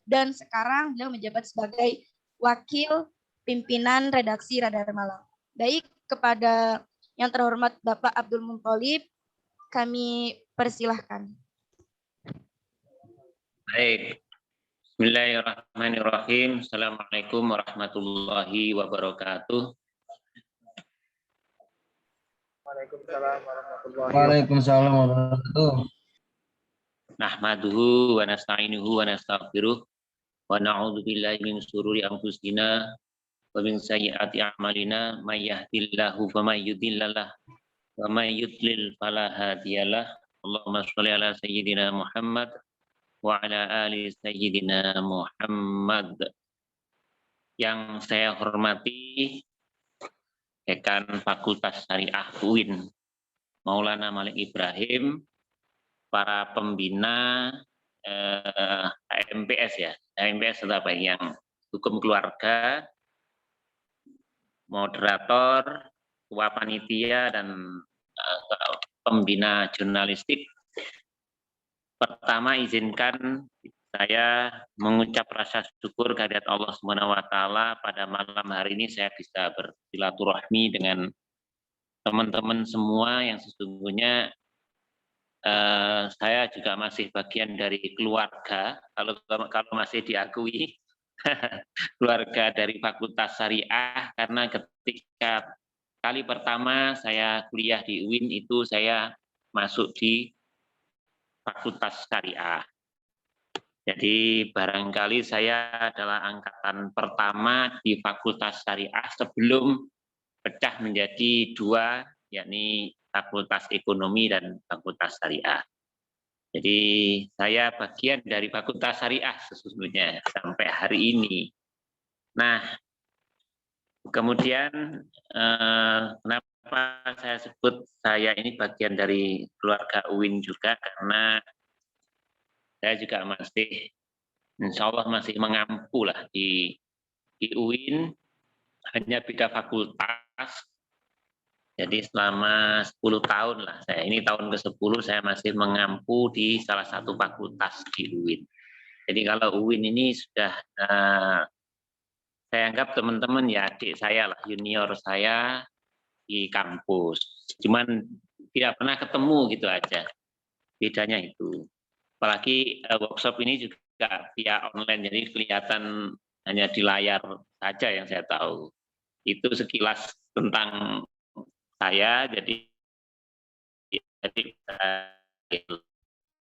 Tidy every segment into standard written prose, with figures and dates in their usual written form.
dan sekarang beliau menjabat sebagai Wakil Pimpinan Redaksi Radar Malang. Baik, kepada yang terhormat Bapak Abdul Muthalib, kami persilahkan. Baik. Bismillahirrahmanirrahim. Assalamualaikum warahmatullahi wabarakatuh. Waalaikumsalam warahmatullahi. Nahmaduhu wa nasta'inuhu wa nastaghfiruh wa na'udzu billahi min syururi anfusina wa min sayyiati a'malina may yahdihillahu famay yudhillalah wa may yudlil fala hadiyalah. Allahumma shalli ala sayyidina Muhammad wa ala ali sayyidina Muhammad. Yang saya hormati Dekan Fakultas Syariah UIN Maulana Malik Ibrahim, para pembina AMPS ya, AMPS atau apa yang hukum keluarga, moderator, ketua panitia dan pembina jurnalistik. Pertama izinkan saya mengucap rasa syukur kehadirat Allah Subhanahu wa taala pada malam hari ini saya bisa bersilaturahmi dengan teman-teman semua yang sesungguhnya saya juga masih bagian dari keluarga, kalau masih diakui keluarga dari Fakultas Syariah, karena ketika kali pertama saya kuliah di UIN itu saya masuk di Fakultas Syariah. Jadi barangkali saya adalah angkatan pertama di Fakultas Syariah sebelum pecah menjadi dua, yakni Fakultas Ekonomi dan Fakultas Syariah. Jadi saya bagian dari Fakultas Syariah sesungguhnya sampai hari ini. Nah, kemudian kenapa saya sebut saya ini bagian dari keluarga UIN juga, karena saya juga masih, insya Allah masih mengampu lah di UIN, hanya beda fakultas. Jadi selama 10 tahun lah, ini tahun ke-10 saya masih mengampu di salah satu fakultas di UIN. Jadi kalau UIN ini sudah, saya anggap teman-teman ya adik saya lah, junior saya di kampus. Cuman tidak pernah ketemu gitu aja, bedanya itu. Apalagi workshop ini juga via online, jadi kelihatan hanya di layar saja yang saya tahu. Itu sekilas tentang saya, jadi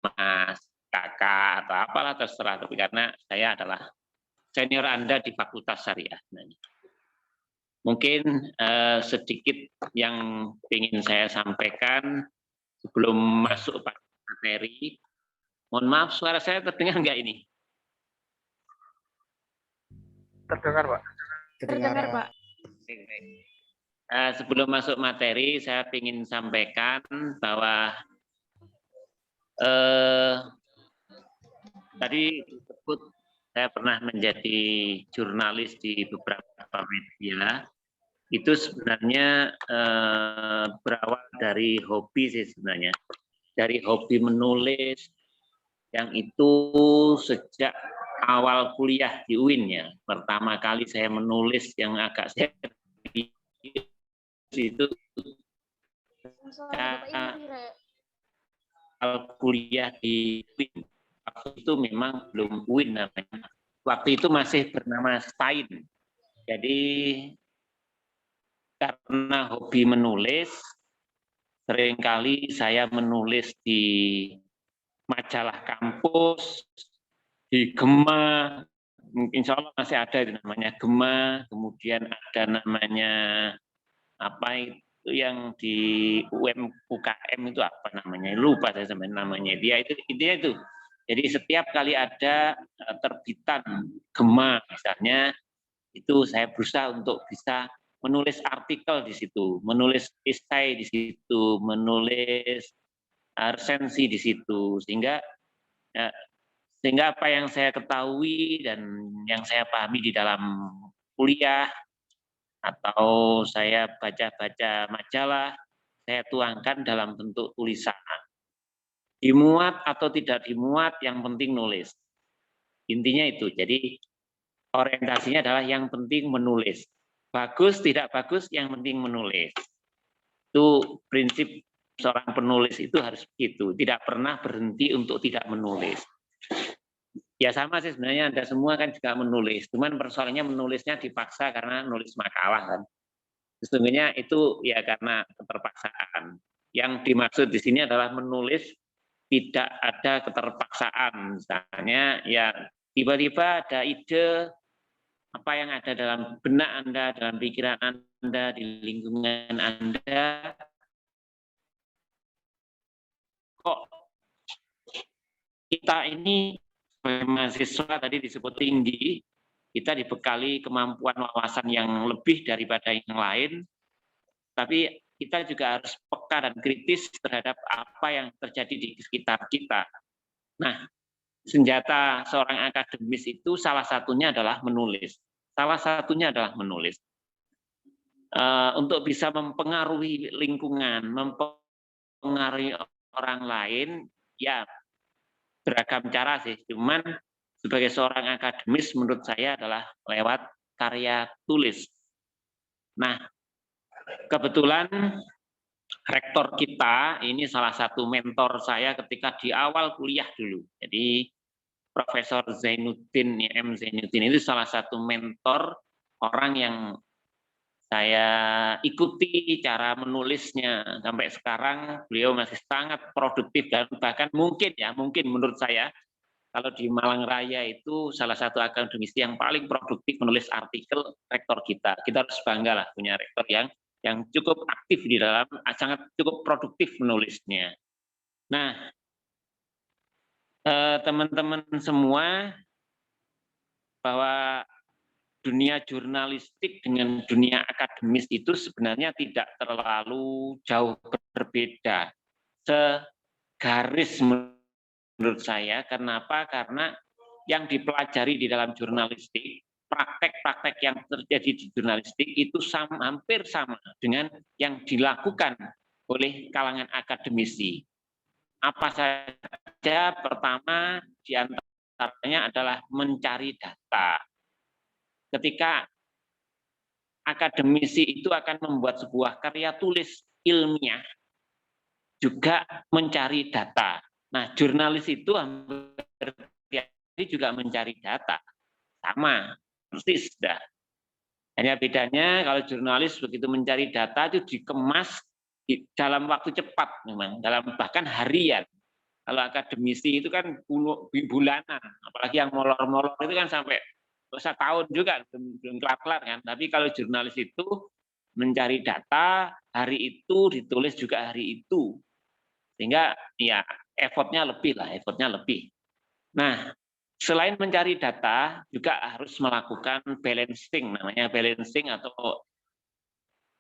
mas, kakak, atau apalah terserah, tapi karena saya adalah senior Anda di Fakultas Syariah. Mungkin sedikit yang ingin saya sampaikan sebelum masuk materi. Mohon maaf, suara saya terdengar nggak ini? Terdengar, Pak. Terdengar, Pak. Sebelum masuk materi, saya ingin sampaikan bahwa tadi disebut saya pernah menjadi jurnalis di beberapa media. Itu sebenarnya berawal dari hobi sih sebenarnya. Dari hobi menulis, yang itu sejak awal kuliah di UIN ya. Pertama kali saya menulis yang agak serius itu kuliah di UIN. Waktu itu memang belum UIN namanya. Waktu itu masih bernama Stein. Jadi karena hobi menulis, seringkali saya menulis di majalah kampus, di Gema, insya Allah masih ada itu namanya Gema, kemudian ada namanya apa itu yang di UKM itu apa namanya, lupa saya sampai namanya, dia itu. Jadi setiap kali ada terbitan Gema misalnya, itu saya berusaha untuk bisa menulis artikel di situ, menulis esai di situ, menulis resensi di situ, sehingga apa yang saya ketahui dan yang saya pahami di dalam kuliah atau saya baca-baca majalah, saya tuangkan dalam bentuk tulisan. Dimuat atau tidak dimuat, yang penting nulis. Intinya itu. Jadi orientasinya adalah yang penting menulis. Bagus, tidak bagus, yang penting menulis. Itu prinsip seorang penulis itu harus begitu. Tidak pernah berhenti untuk tidak menulis. Ya sama sih sebenarnya Anda semua kan juga menulis. Cuman persoalannya menulisnya dipaksa karena nulis makalah kan. Sesungguhnya itu ya karena keterpaksaan. Yang dimaksud di sini adalah menulis tidak ada keterpaksaan. Misalnya ya tiba-tiba ada ide apa yang ada dalam benak Anda, dalam pikiran Anda, di lingkungan Anda, kok kita ini sebagai mahasiswa tadi disebut tinggi, kita dibekali kemampuan wawasan yang lebih daripada yang lain, tapi kita juga harus peka dan kritis terhadap apa yang terjadi di sekitar kita. Nah, senjata seorang akademis itu salah satunya adalah menulis. Salah satunya adalah menulis. Untuk bisa mempengaruhi lingkungan, mempengaruhi orang lain, ya beragam cara sih. Cuman sebagai seorang akademis menurut saya adalah lewat karya tulis. Nah, kebetulan rektor kita ini salah satu mentor saya ketika di awal kuliah dulu. Jadi Profesor Zainuddin, M. Zainuddin itu salah satu mentor orang yang saya ikuti cara menulisnya. Sampai sekarang beliau masih sangat produktif dan bahkan mungkin menurut saya kalau di Malang Raya itu salah satu akademisi yang paling produktif menulis artikel rektor kita. Kita harus bangga lah punya rektor yang cukup aktif di dalam, sangat cukup produktif menulisnya. Nah, teman-teman semua, bahwa dunia jurnalistik dengan dunia akademis itu sebenarnya tidak terlalu jauh berbeda. Segaris menurut saya. Kenapa? Karena yang dipelajari di dalam jurnalistik, praktek-praktek yang terjadi di jurnalistik itu hampir sama dengan yang dilakukan oleh kalangan akademisi. Apa saja? Pertama, di antaranya adalah mencari data. Ketika akademisi itu akan membuat sebuah karya tulis ilmiah, juga mencari data. Nah, jurnalis itu hampir tiap hari juga mencari data. Sama, persis dah. Hanya bedanya kalau jurnalis begitu mencari data itu dikemas dalam waktu cepat memang, bahkan harian. Kalau akademisi itu kan bulanan, apalagi yang molor-molor itu kan sampai 1 tahun juga belum kelar-kelar kan. Tapi kalau jurnalis itu mencari data hari itu, ditulis juga hari itu, sehingga ya effortnya lebih. Nah, selain mencari data juga harus melakukan balancing, namanya balancing atau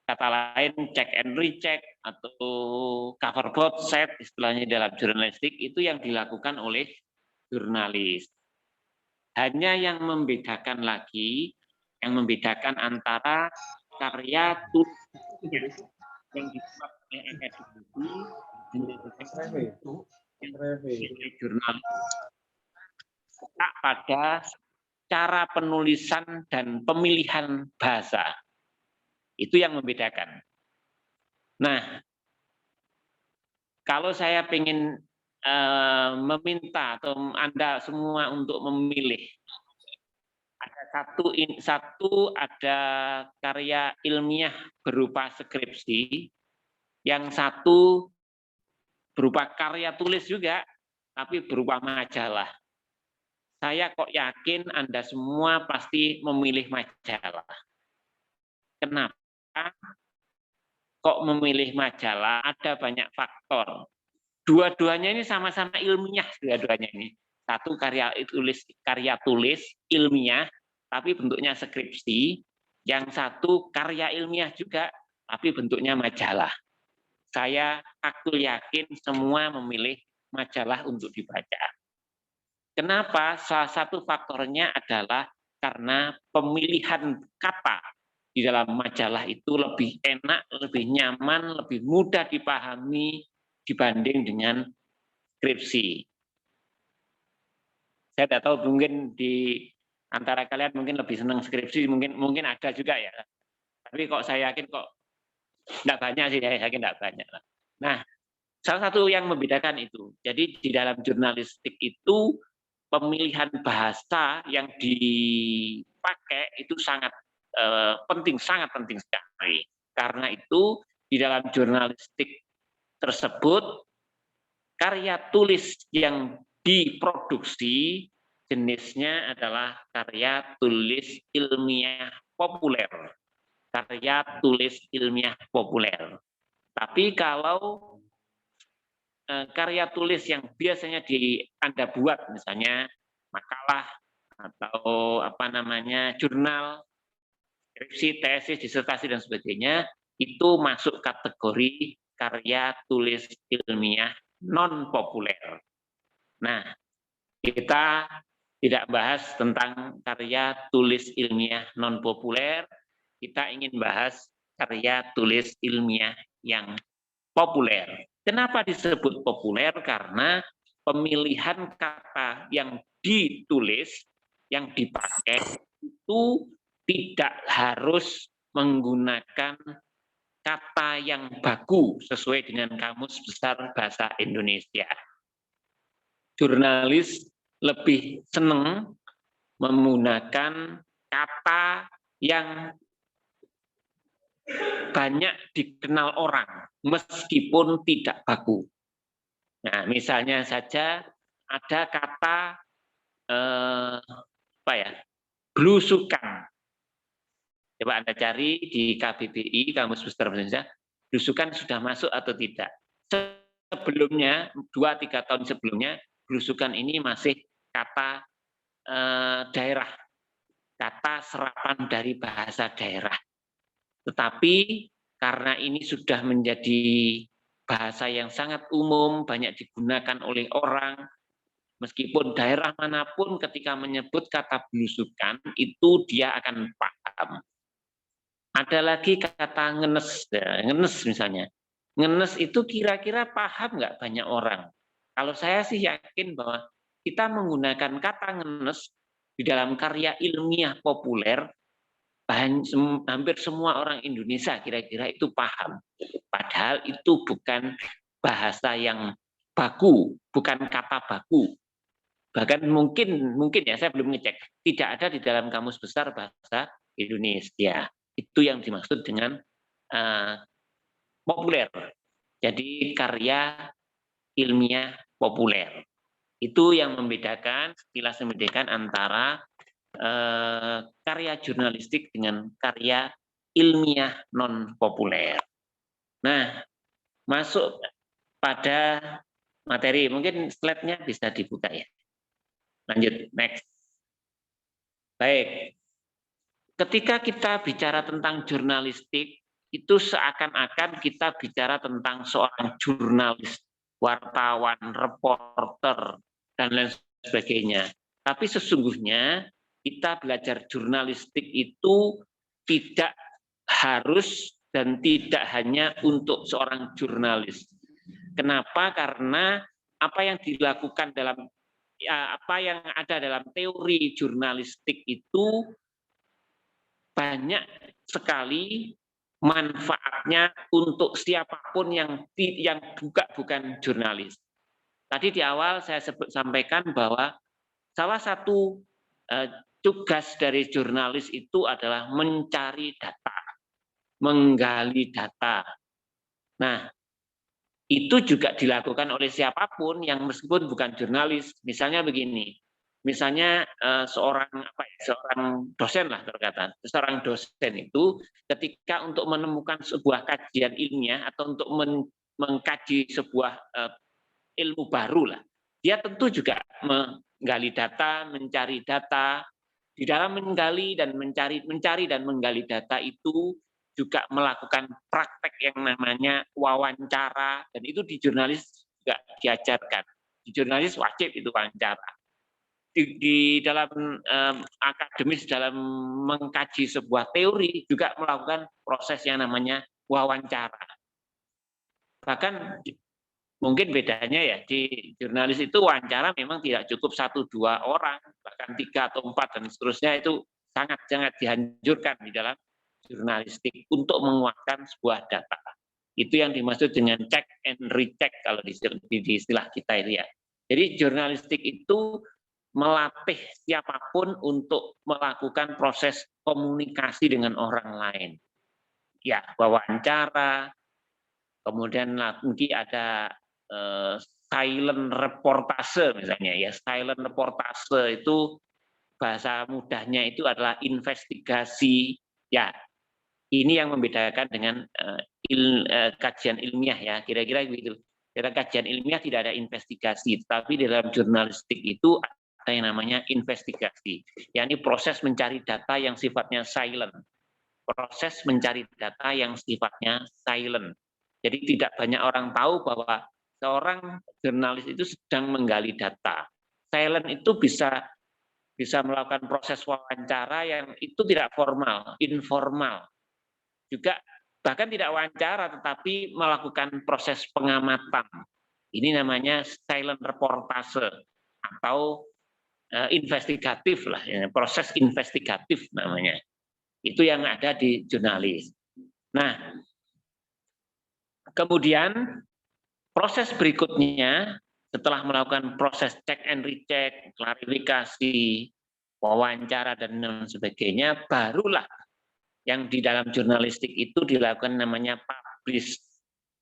kata lain check and recheck atau cover both set istilahnya dalam jurnalistik, itu yang dilakukan oleh jurnalis. Hanya yang membedakan antara karya tulis yang dibuat oleh akademisi jurnalis pada cara penulisan dan pemilihan bahasa. Itu yang membedakan. Nah, kalau saya ingin meminta atau Anda semua untuk memilih, ada satu ada karya ilmiah berupa skripsi, yang satu berupa karya tulis juga, tapi berupa majalah. Saya kok yakin Anda semua pasti memilih majalah. Kenapa? Kok memilih majalah? Ada banyak faktor. Dua-duanya ini sama-sama ilmiah, dua-duanya ini. Satu karya tulis ilmiah, tapi bentuknya skripsi. Yang satu karya ilmiah juga, tapi bentuknya majalah. Saya yakin semua memilih majalah untuk dibaca. Kenapa? Salah satu faktornya adalah karena pemilihan kata di dalam majalah itu lebih enak, lebih nyaman, lebih mudah dipahami dibanding dengan skripsi. Saya tidak tahu, mungkin di antara kalian mungkin lebih senang skripsi, mungkin ada juga ya. Tapi kok saya yakin kok tidak banyak sih, saya yakin tidak banyak. Nah, salah satu yang membedakan itu. Jadi di dalam jurnalistik itu pemilihan bahasa yang dipakai itu sangat penting sekali. Karena itu di dalam jurnalistik tersebut karya tulis yang diproduksi jenisnya adalah karya tulis ilmiah populer. Karya tulis ilmiah populer. Tapi kalau karya tulis yang biasanya Anda buat, misalnya makalah atau jurnal, skripsi, tesis, disertasi dan sebagainya, itu masuk kategori karya tulis ilmiah non populer. Nah, kita tidak bahas tentang karya tulis ilmiah non populer, kita ingin bahas karya tulis ilmiah yang populer. Kenapa disebut populer? Karena pemilihan kata yang ditulis, yang dipakai itu tidak harus menggunakan kata yang baku sesuai dengan Kamus Besar Bahasa Indonesia. Jurnalis lebih senang menggunakan kata yang banyak dikenal orang meskipun tidak baku. Nah, misalnya saja ada kata belusukan. Coba Anda cari di KBBI, Kamus Besar Bahasa Indonesia, belusukan sudah masuk atau tidak. Sebelumnya, 2-3 tahun sebelumnya, belusukan ini masih kata daerah, kata serapan dari bahasa daerah. Tetapi karena ini sudah menjadi bahasa yang sangat umum, banyak digunakan oleh orang, meskipun daerah manapun ketika menyebut kata belusukan, itu dia akan paham. Ada lagi kata ngenes, ngenes misalnya. Ngenes itu kira-kira paham nggak banyak orang? Kalau saya sih yakin bahwa kita menggunakan kata ngenes di dalam karya ilmiah populer, hampir semua orang Indonesia kira-kira itu paham. Padahal itu bukan bahasa yang baku, bukan kata baku. Bahkan mungkin ya, saya belum ngecek, tidak ada di dalam Kamus Besar Bahasa Indonesia. Itu yang dimaksud dengan populer. Jadi karya ilmiah populer. Itu yang membedakan, sekilas membedakan antara karya jurnalistik dengan karya ilmiah non populer. Nah, masuk pada materi, mungkin slide-nya bisa dibuka ya. Lanjut, next. Baik, ketika kita bicara tentang jurnalistik, itu seakan-akan kita bicara tentang seorang jurnalis, wartawan, reporter, dan lain sebagainya. Tapi sesungguhnya kita belajar jurnalistik itu tidak harus dan tidak hanya untuk seorang jurnalis. Kenapa? Karena apa yang dilakukan dalam apa yang ada dalam teori jurnalistik itu banyak sekali manfaatnya untuk siapapun yang bukan jurnalis. Tadi di awal saya sampaikan bahwa salah satu tugas dari jurnalis itu adalah mencari data, menggali data. Nah, itu juga dilakukan oleh siapapun yang meskipun bukan jurnalis. Misalnya begini, misalnya seorang dosen lah terkata, seorang dosen itu ketika untuk menemukan sebuah kajian ilmiah atau untuk mengkaji sebuah ilmu baru lah, dia tentu juga menggali data, mencari data. Di dalam menggali dan mencari dan menggali data itu juga melakukan praktek yang namanya wawancara, dan itu di jurnalis juga diajarkan. Di jurnalis wajib itu wawancara. Di dalam akademis, dalam mengkaji sebuah teori juga melakukan proses yang namanya wawancara. Bahkan mungkin bedanya ya di jurnalis itu wawancara memang tidak cukup 1-2 orang, bahkan 3 atau 4 dan seterusnya, itu sangat dianjurkan di dalam jurnalistik untuk menguatkan sebuah data. Itu yang dimaksud dengan check and recheck kalau di istilah kita itu ya. Jadi jurnalistik itu melatih siapapun untuk melakukan proses komunikasi dengan orang lain. Ya, wawancara, kemudian mungkin ada silent reportase misalnya ya. Silent reportase itu bahasa mudahnya itu adalah investigasi. Ya, ini yang membedakan dengan kajian ilmiah ya, kira-kira begitu. Dalam kajian ilmiah tidak ada investigasi, tapi dalam jurnalistik itu ada yang namanya investigasi, yakni proses mencari data yang sifatnya silent. Proses mencari data yang sifatnya silent. Jadi tidak banyak orang tahu bahwa seorang jurnalis itu sedang menggali data. Silent itu bisa melakukan proses wawancara yang itu tidak formal, informal. Juga bahkan tidak wawancara tetapi melakukan proses pengamatan. Ini namanya silent reportase atau investigatif lah, ya, proses investigatif namanya. Itu yang ada di jurnalis. Nah, kemudian proses berikutnya setelah melakukan proses check and recheck, klarifikasi, wawancara dan sebagainya, barulah yang di dalam jurnalistik itu dilakukan namanya publish.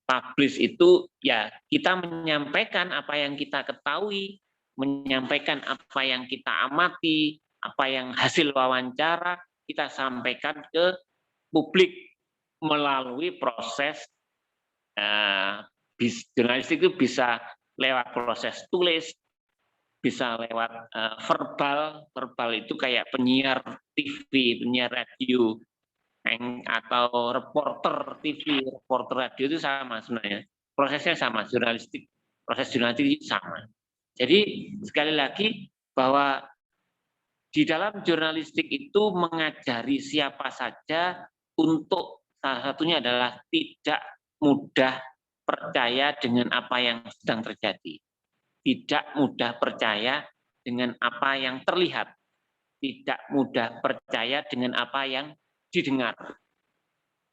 Publish itu ya kita menyampaikan apa yang kita ketahui, menyampaikan apa yang kita amati, apa yang hasil wawancara kita sampaikan ke publik melalui proses jurnalistik itu bisa lewat proses tulis, bisa lewat verbal itu kayak penyiar TV, penyiar radio, atau reporter TV, reporter radio itu sama sebenarnya. Prosesnya sama, proses jurnalistik itu sama. Jadi sekali lagi bahwa di dalam jurnalistik itu mengajari siapa saja untuk salah satunya adalah tidak mudah percaya dengan apa yang sedang terjadi. Tidak mudah percaya dengan apa yang terlihat. Tidak mudah percaya dengan apa yang didengar.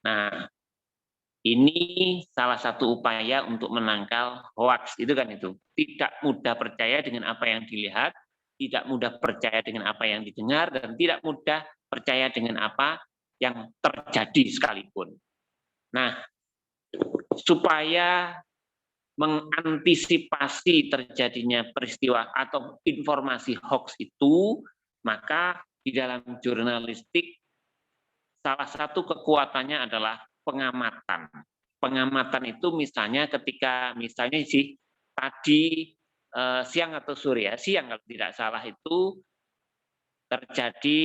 Nah, ini salah satu upaya untuk menangkal hoax itu kan itu. Tidak mudah percaya dengan apa yang dilihat, tidak mudah percaya dengan apa yang didengar, dan tidak mudah percaya dengan apa yang terjadi sekalipun. Nah, supaya mengantisipasi terjadinya peristiwa atau informasi hoax itu, maka di dalam jurnalistik salah satu kekuatannya adalah pengamatan. Pengamatan itu misalnya ketika tadi siang atau sore ya, siang kalau tidak salah itu terjadi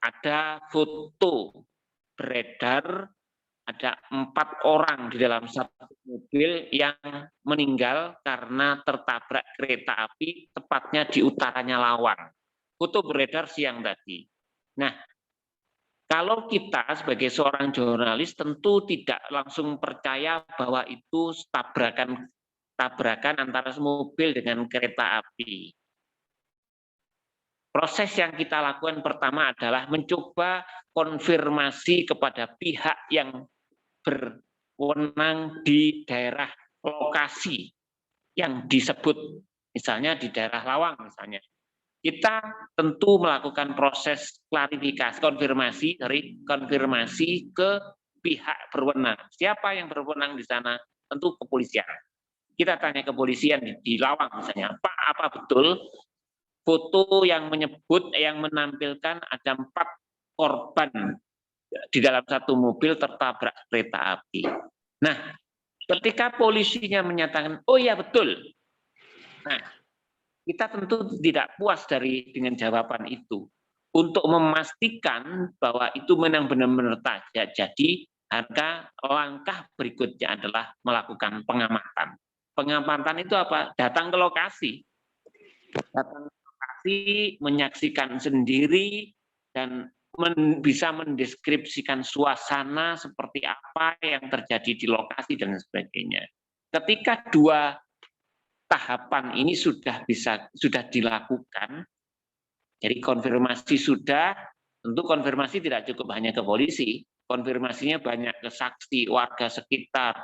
ada foto beredar ada 4 orang di dalam satu mobil yang meninggal karena tertabrak kereta api tepatnya di utaranya Lawang. Foto beredar siang tadi. Nah, kalau kita sebagai seorang jurnalis tentu tidak langsung percaya bahwa itu tabrakan antara mobil dengan kereta api. Proses yang kita lakukan pertama adalah mencoba konfirmasi kepada pihak yang berwenang di daerah lokasi yang disebut, misalnya di daerah Lawang misalnya. Kita tentu melakukan proses klarifikasi, konfirmasi ke pihak berwenang. Siapa yang berwenang di sana? Tentu kepolisian. Kita tanya kepolisian di Lawang misalnya, Pak, apa betul foto yang menampilkan ada 4 korban di dalam satu mobil tertabrak kereta api? Nah, ketika polisinya menyatakan, oh ya betul. Nah, kita tentu tidak puas dengan jawaban itu. Untuk memastikan bahwa itu memang benar-benar terjadi, langkah berikutnya adalah melakukan pengamatan. Pengamatan itu apa? Datang ke lokasi. Datang ke lokasi, menyaksikan sendiri, dan bisa mendeskripsikan suasana seperti apa yang terjadi di lokasi dan sebagainya. ketika dua tahapan ini sudah dilakukan, jadi konfirmasi sudah, tentu konfirmasi tidak cukup hanya ke polisi, konfirmasinya banyak ke saksi, warga sekitar,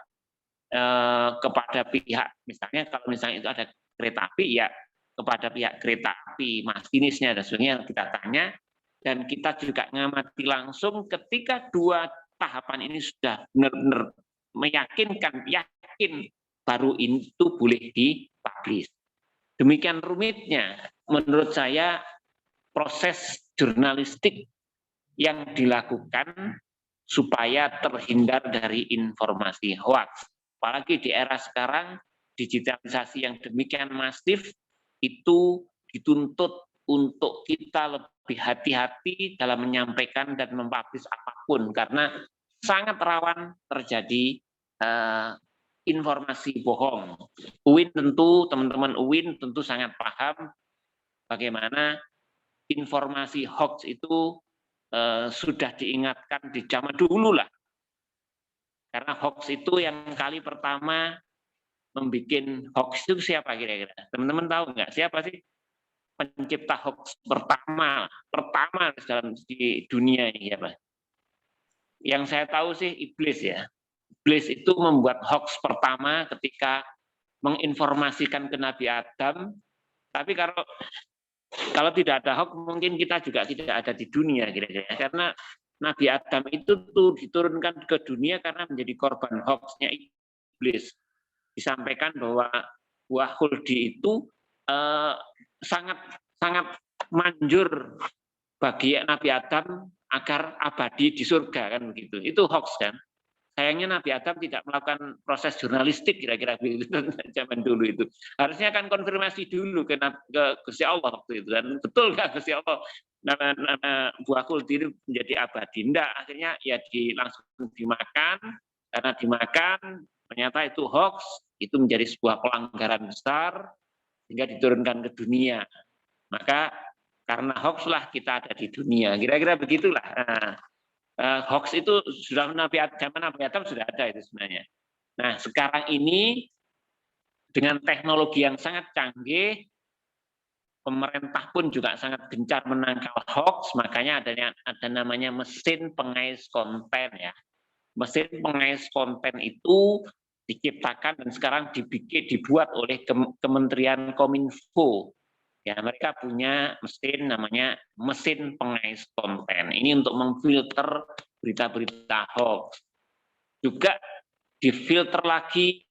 kepada pihak, misalnya kalau misalnya itu ada kereta api, ya kepada pihak kereta api, masinisnya dan sebagainya kita tanya, dan kita juga ngamati langsung ketika dua tahapan ini sudah benar-benar meyakinkan, yakin, baru itu boleh dipublish. Demikian rumitnya menurut saya proses jurnalistik yang dilakukan supaya terhindar dari informasi hoax. Apalagi di era sekarang, digitalisasi yang demikian masif, itu dituntut untuk kita lebih hati-hati dalam menyampaikan dan mempublish apapun, karena sangat rawan terjadi informasi bohong. UIN tentu, teman-teman UIN tentu sangat paham bagaimana informasi hoax itu sudah diingatkan di zaman dulu lah. Karena hoax itu yang kali pertama membuat hoax itu siapa kira-kira? Teman-teman tahu nggak siapa sih pencipta hoax pertama dalam di dunia ini siapa? Yang saya tahu sih iblis ya. Iblis itu membuat hoax pertama ketika menginformasikan ke Nabi Adam. Tapi kalau tidak ada hoax mungkin kita juga tidak ada di dunia kira-kira. Karena Nabi Adam itu tuh diturunkan ke dunia karena menjadi korban hoaxnya iblis. Disampaikan bahwa buah khuldi itu sangat manjur bagi Nabi Adam agar abadi di surga kan begitu. Itu hoax kan. Sayangnya Nabi Adam tidak melakukan proses jurnalistik kira-kira begitu zaman dulu itu. Harusnya kan konfirmasi dulu ke Gusti Allah waktu itu. Dan betul nggak Gusti Allah nama buah khuldi itu menjadi abadi? Enggak, akhirnya ya langsung dimakan. Karena dimakan ternyata itu hoax, itu menjadi sebuah pelanggaran besar sehingga diturunkan ke dunia. Maka karena hoax lah kita ada di dunia. Kira-kira begitulah. Nah, hoax itu sudah zaman Nabi Adam sudah ada itu sebenarnya. Nah, sekarang ini dengan teknologi yang sangat canggih, pemerintah pun juga sangat gencar menangkal hoax, makanya ada namanya mesin pengais konten ya. Mesin pengais konten itu diciptakan dan sekarang dibuat oleh Kementerian Kominfo. Ya, mereka punya mesin namanya mesin pengais konten. Ini untuk memfilter berita-berita hoax. Juga difilter lagi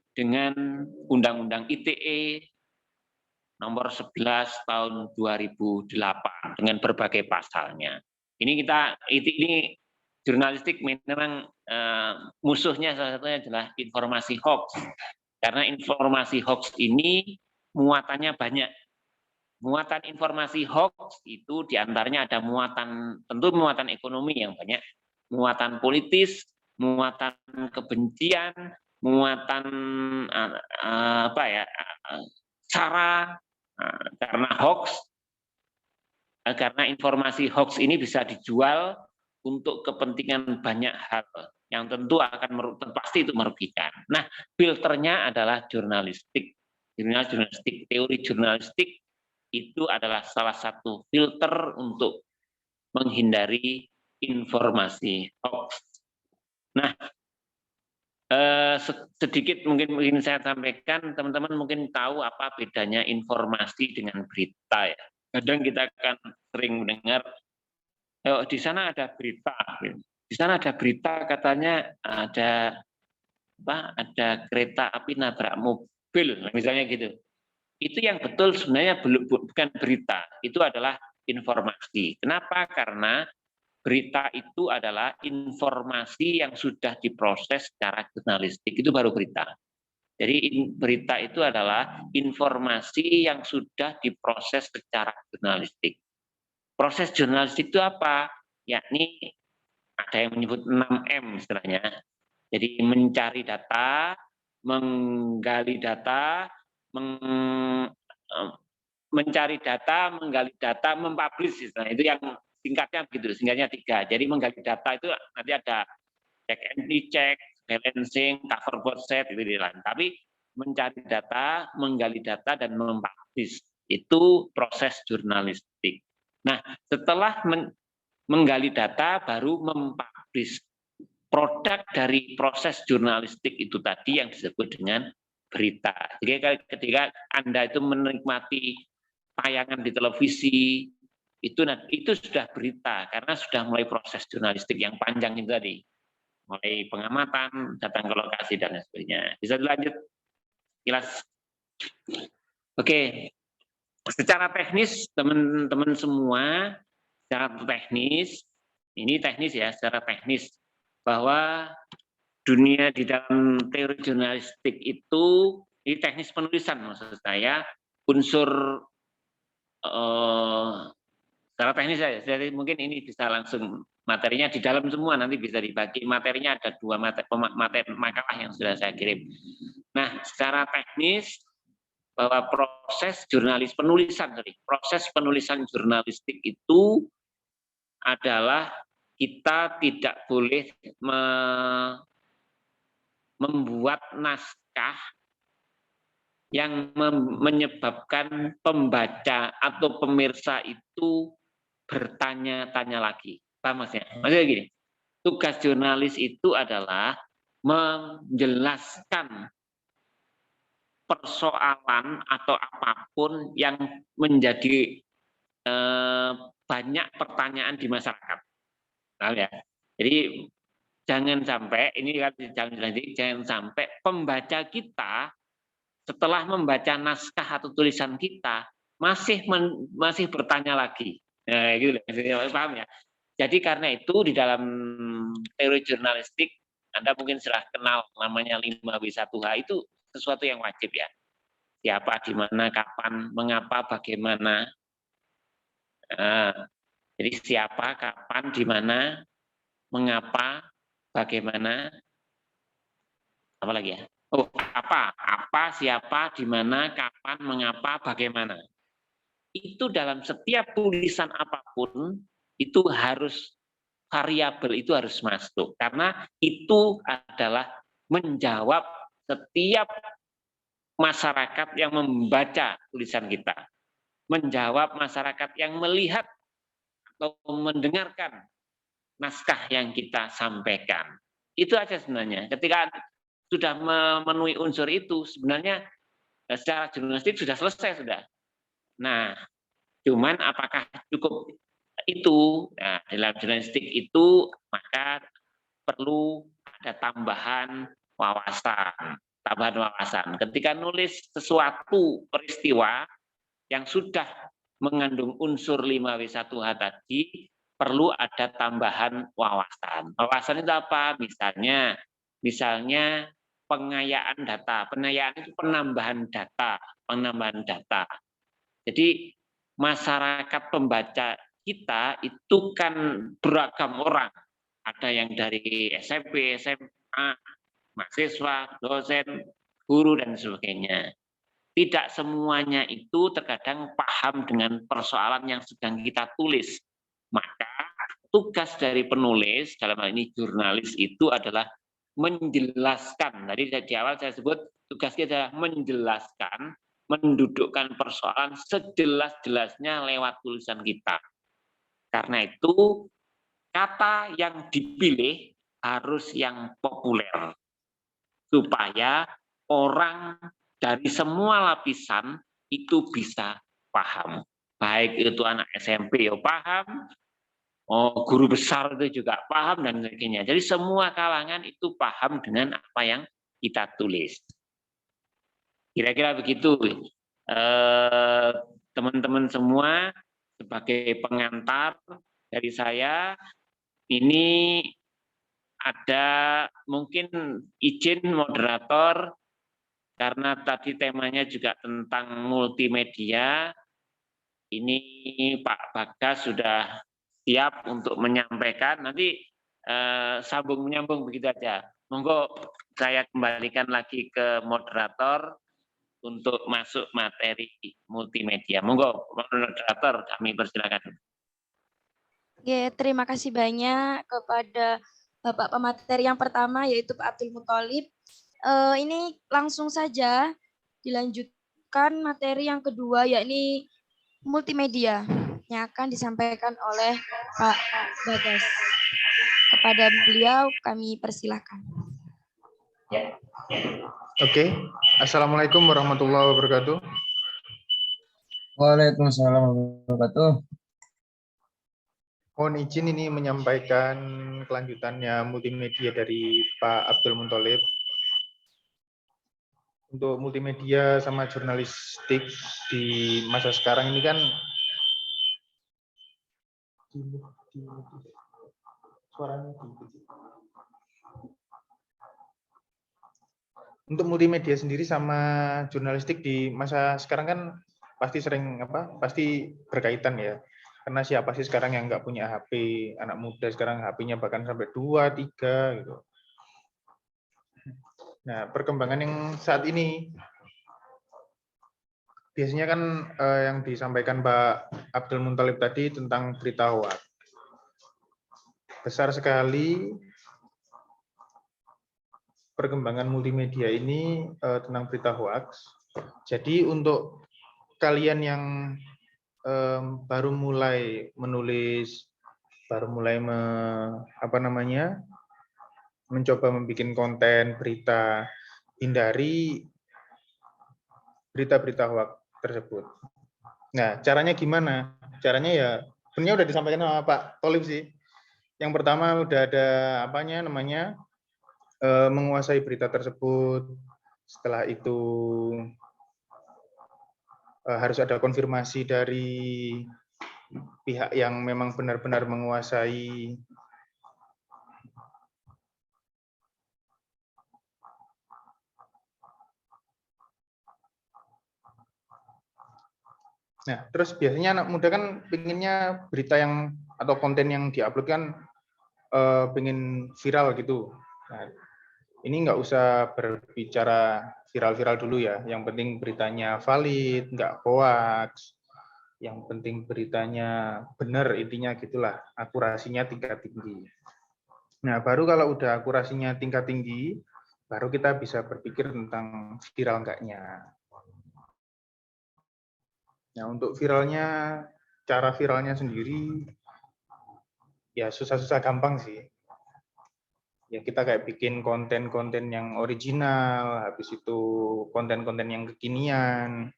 dengan Undang-Undang ITE nomor 11 tahun 2008 dengan berbagai pasalnya. Ini jurnalistik memang musuhnya salah satunya adalah informasi hoax. Karena informasi hoax ini muatannya banyak. Muatan informasi hoax itu diantaranya ada tentu muatan ekonomi yang banyak, muatan politis, muatan kebencian, muatan sara, karena hoax, karena informasi hoax ini bisa dijual untuk kepentingan banyak hal yang tentu pasti itu merugikan. Nah, filternya adalah jurnalistik, teori jurnalistik itu adalah salah satu filter untuk menghindari informasi hoax. Nah, sedikit mungkin saya sampaikan, teman-teman mungkin tahu apa bedanya informasi dengan berita ya. Kadang kita akan sering mendengar, di sana ada berita, di sana ada berita katanya ada kereta api nabrak mobil, misalnya gitu. Itu yang betul sebenarnya bukan berita, itu adalah informasi. Kenapa? Karena berita itu adalah informasi yang sudah diproses secara jurnalistik, itu baru berita. Jadi berita itu adalah informasi yang sudah diproses secara jurnalistik. Proses jurnalistik itu apa? Yakni ada yang menyebut 6M istilahnya. Jadi mencari data, menggali data, mencari data, menggali data, mempublish. Nah, itu yang singkatnya begitu, singkatnya 3. Jadi menggali data itu nanti ada check and recheck, balancing, cover board set itu dilakukan. Tapi mencari data, menggali data dan mempublish itu proses jurnalistik. Nah, setelah menggali data baru mempublish. Produk dari proses jurnalistik itu tadi yang disebut dengan berita. Jadi ketika Anda itu menikmati tayangan di televisi, itu sudah berita karena sudah mulai proses jurnalistik yang panjang itu tadi. Mulai pengamatan, datang ke lokasi dan sebagainya. Bisa dilanjut? Jelas? Oke. Secara teknis teman-teman semua, secara teknis, ini teknis ya, secara teknis bahwa dunia di dalam teori jurnalistik itu, ini teknis penulisan maksud saya, unsur secara teknis saja, jadi mungkin ini bisa langsung materinya di dalam semua, nanti bisa dibagi. Materinya ada 2 materi makalah yang sudah saya kirim. Nah, secara teknis bahwa proses penulisan jurnalistik itu adalah kita tidak boleh membuat naskah yang menyebabkan pembaca atau pemirsa itu bertanya-tanya lagi. Paham maksudnya? Maksudnya gini, tugas jurnalis itu adalah menjelaskan persoalan atau apapun yang menjadi banyak pertanyaan di masyarakat. Nah, ya. Jadi jangan sampai jangan sampai pembaca kita setelah membaca naskah atau tulisan kita masih bertanya lagi. Nah, gitu paham ya. Jadi karena itu di dalam teori jurnalistik Anda mungkin sudah kenal namanya 5W1H, itu sesuatu yang wajib ya. Siapa, di mana, kapan, mengapa, bagaimana. Jadi siapa, kapan, di mana, mengapa, bagaimana, apa lagi ya? Oh, apa, siapa, di mana, kapan, mengapa, bagaimana. Itu dalam setiap tulisan apapun itu harus variabel itu harus masuk karena itu adalah menjawab setiap masyarakat yang membaca tulisan kita, menjawab masyarakat yang melihat atau mendengarkan naskah yang kita sampaikan. Itu aja sebenarnya. Ketika sudah memenuhi unsur itu, sebenarnya secara jurnalistik sudah selesai sudah. Nah, cuman apakah cukup itu? Nah, dalam jurnalistik itu maka perlu ada tambahan wawasan. Ketika nulis sesuatu peristiwa yang sudah mengandung unsur 5W1H tadi, perlu ada tambahan wawasan. Wawasan itu apa? Misalnya pengayaan data. Pengayaan itu penambahan data. Jadi masyarakat pembaca kita itu kan beragam orang. Ada yang dari SMP, SMA, mahasiswa, dosen, guru, dan sebagainya. Tidak semuanya itu terkadang paham dengan persoalan yang sedang kita tulis. Maka tugas dari penulis, dalam hal ini jurnalis, itu adalah menjelaskan. Tadi di awal saya sebut tugas kita adalah menjelaskan, mendudukkan persoalan sejelas-jelasnya lewat tulisan kita. Karena itu kata yang dipilih harus yang populer supaya orang dari semua lapisan itu bisa paham. Baik itu anak SMP ya paham, guru besar itu juga paham dan sebagainya. Jadi semua kalangan itu paham dengan apa yang kita tulis. Kira-kira begitu, teman-teman semua. Sebagai pengantar dari saya, ini ada mungkin izin moderator, karena tadi temanya juga tentang multimedia. Ini Pak Bagas sudah siap untuk menyampaikan. Nanti sambung menyambung begitu aja. Monggo saya kembalikan lagi ke moderator untuk masuk materi multimedia. Monggo moderator, kami persilakan. Oke, terima kasih banyak kepada Bapak pemateri yang pertama yaitu Pak Abdul Muthalib. Ini langsung saja dilanjutkan materi yang kedua yakni multimedia yang akan disampaikan oleh Pak Bagas. Kepada beliau kami persilahkan. Oke. Assalamualaikum warahmatullahi wabarakatuh. Waalaikumsalam warahmatullahi wabarakatuh. Mohon izin ini menyampaikan kelanjutannya multimedia dari Pak Abdul Muthalib. Untuk multimedia sama jurnalistik di masa sekarang ini kan suaranya untuk multimedia sendiri sama jurnalistik di masa sekarang kan pasti pasti berkaitan ya. Karena siapa sih sekarang yang nggak punya HP, anak muda sekarang HP-nya bahkan sampai 2, 3 gitu. Nah, perkembangan yang saat ini biasanya kan yang disampaikan Pak Abdul Muthalib tadi tentang berita hoax. Besar sekali perkembangan multimedia ini tentang berita hoax. Jadi untuk kalian yang baru mulai menulis, baru mulai mencoba membuat konten berita, hindari berita-berita hoax tersebut. Nah, caranya gimana? Caranya ya sebenarnya udah disampaikan sama Pak Thalib sih. Yang pertama udah ada menguasai berita tersebut. Setelah itu harus ada konfirmasi dari pihak yang memang benar-benar menguasai. Nah, terus biasanya anak muda kan pinginnya berita yang atau konten yang diupload kan pengen viral gitu. Nah, ini nggak usah berbicara viral-viral dulu ya. Yang penting beritanya valid, nggak hoax. Yang penting beritanya benar, intinya gitulah. Akurasinya tingkat tinggi. Nah, baru kalau udah akurasinya tingkat tinggi, baru kita bisa berpikir tentang viral enggaknya. Nah, untuk viralnya, cara viralnya sendiri, ya susah-susah gampang sih. Ya kita kayak bikin konten-konten yang original, habis itu konten-konten yang kekinian,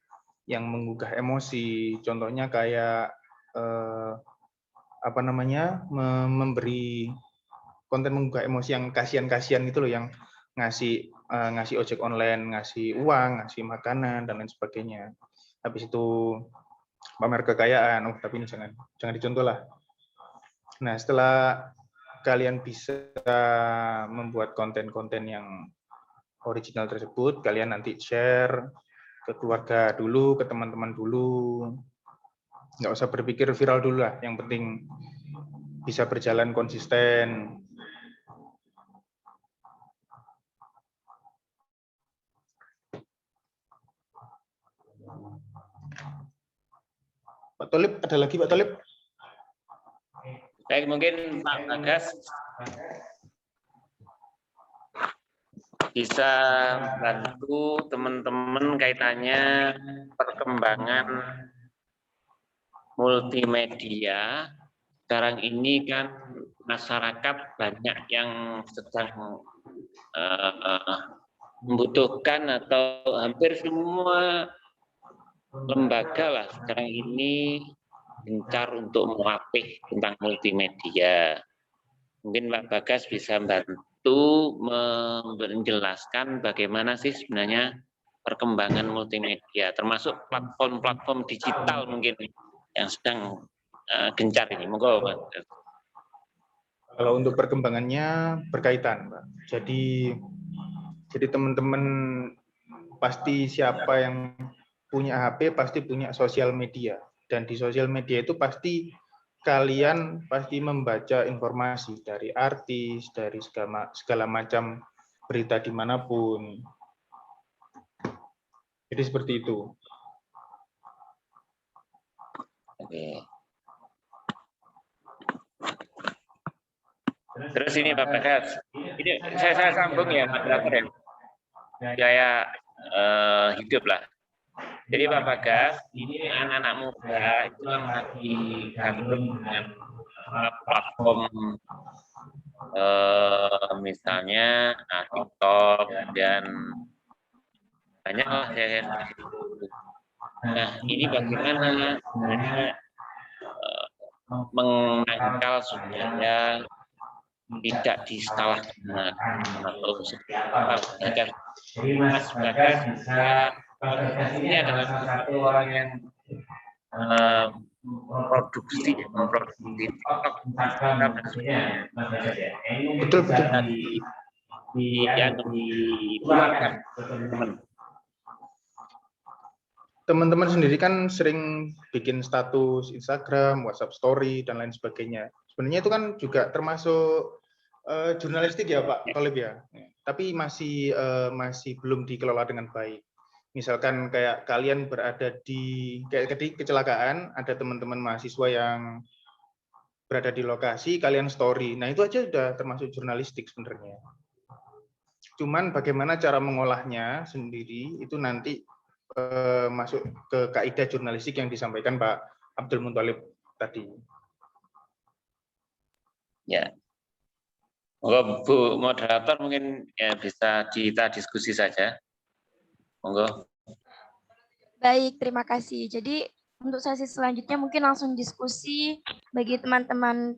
yang menggugah emosi. Contohnya kayak memberi konten menggugah emosi yang kasihan-kasihan gitu loh, yang ngasih ojek online, ngasih uang, ngasih makanan dan lain sebagainya. Habis itu pamer kekayaan, tapi ini jangan dicontoh lah. Nah, setelah kalian bisa membuat konten-konten yang original tersebut, kalian nanti share ke keluarga dulu, ke teman-teman dulu. Nggak usah berpikir viral dulu lah, yang penting bisa berjalan konsisten. Pak Thalib, ada lagi Pak Thalib? Baik, mungkin Pak Bagas bisa bantu teman-teman kaitannya perkembangan multimedia. Sekarang ini kan masyarakat banyak yang sedang membutuhkan atau hampir semua lembaga lah sekarang ini gencar untuk mengapih tentang multimedia. Mungkin Pak Bagas bisa bantu menjelaskan bagaimana sih sebenarnya perkembangan multimedia, termasuk platform-platform digital mungkin yang sedang gencar ini. Monggo, Pak. Kalau untuk perkembangannya berkaitan, Pak. Jadi teman-teman pasti siapa yang punya HP pasti punya sosial media, dan di sosial media itu pasti kalian pasti membaca informasi dari artis, dari segala macam berita dimanapun. Jadi seperti itu. Oke. Terus ini Pak Bagas, ini saya sambung ya moderator ya, saya hidup lah. Jadi Pak Bagas, ini anak-anak muda itu yang lagi gabung dengan platform misalnya TikTok dan banyak lah ya. Nah ini bagaimana sebenarnya menangkal supaya tidak disalahgunakan atau jadi Mas Bagas bisa ini adalah satu orang yang memproduksi TikTok, Instagram dan sebagainya. Betul. Dikeluarkan teman-teman. Teman-teman sendiri kan sering bikin status Instagram, WhatsApp Story dan lain sebagainya. Sebenarnya itu kan juga termasuk jurnalistik ya Pak Tholib ya. Tapi masih belum dikelola dengan baik. Misalkan kayak kalian berada di kecelakaan, ada teman-teman mahasiswa yang berada di lokasi, kalian story. Nah, itu aja sudah termasuk jurnalistik sebenarnya. Cuman bagaimana cara mengolahnya sendiri itu nanti masuk ke kaidah jurnalistik yang disampaikan Pak Abdul Munthalib tadi. Ya. Monggo Bu moderator mungkin ya bisa kita diskusi saja. Monggo. Baik, terima kasih. Jadi untuk sesi selanjutnya mungkin langsung diskusi bagi teman-teman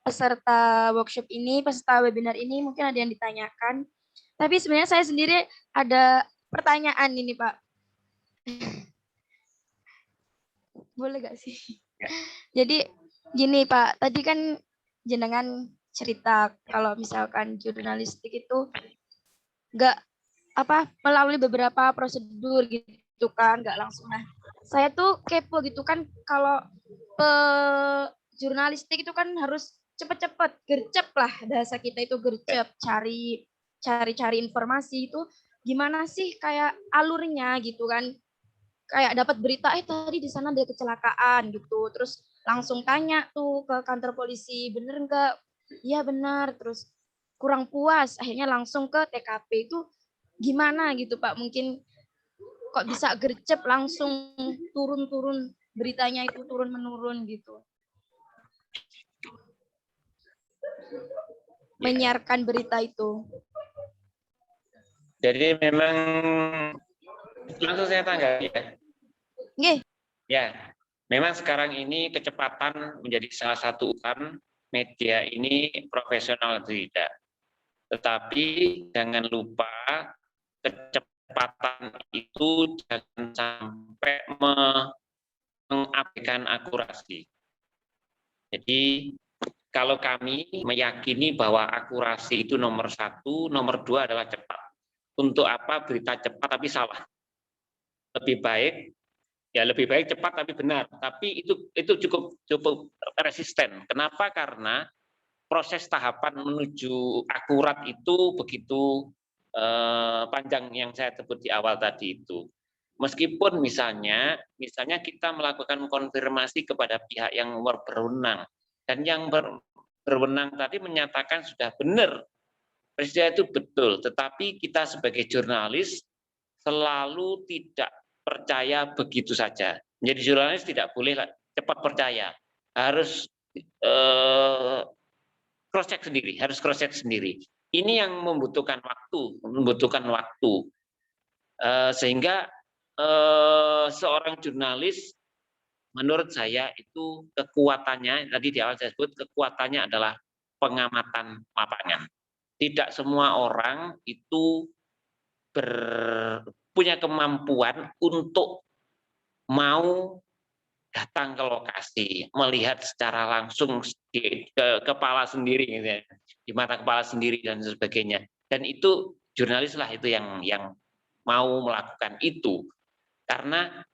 peserta workshop ini, peserta webinar ini mungkin ada yang ditanyakan. Tapi sebenarnya saya sendiri ada pertanyaan ini Pak. Boleh gak sih? Jadi gini Pak, tadi kan jenengan cerita kalau misalkan jurnalistik itu nggak melalui beberapa prosedur gitu kan, nggak langsung. Nah, saya tuh kepo gitu kan, kalau jurnalistik itu kan harus cepet-cepet, gercep lah bahasa kita itu gercep, cari informasi itu gimana sih kayak alurnya gitu kan, kayak dapat berita tadi di sana ada kecelakaan gitu, terus langsung tanya tuh ke kantor polisi, bener nggak? Iya benar, terus kurang puas akhirnya langsung ke TKP, itu gimana gitu Pak, mungkin kok bisa gercep langsung turun beritanya itu turun menurun gitu, menyiarkan berita itu. Jadi memang langsung saya tanggapi ya. Nggih. Ya, memang sekarang ini kecepatan menjadi salah satu ukuran media ini profesional atau tidak. Tetapi jangan lupa kecepatan itu jangan sampai mengabaikan akurasi. Jadi kalau kami meyakini bahwa akurasi itu nomor 1, nomor 2 adalah cepat. Untuk apa berita cepat tapi salah? Lebih baik cepat tapi benar. Tapi itu cukup resisten. Kenapa? Karena proses tahapan menuju akurat itu begitu panjang yang saya sebut di awal tadi itu. Meskipun misalnya kita melakukan konfirmasi kepada pihak yang berwenang, dan yang berwenang tadi menyatakan sudah benar, peristiwa itu betul, tetapi kita sebagai jurnalis selalu tidak percaya begitu saja. Menjadi jurnalis tidak boleh cepat percaya, harus cross check sendiri. Ini yang membutuhkan waktu, sehingga seorang jurnalis menurut saya itu kekuatannya, tadi di awal saya sebut kekuatannya adalah pengamatan lapangan. Tidak semua orang itu punya kemampuan untuk mau datang ke lokasi, melihat secara langsung ke kepala sendiri, gitu ya, di mata kepala sendiri dan sebagainya. Dan itu jurnalis lah itu yang mau melakukan itu, karena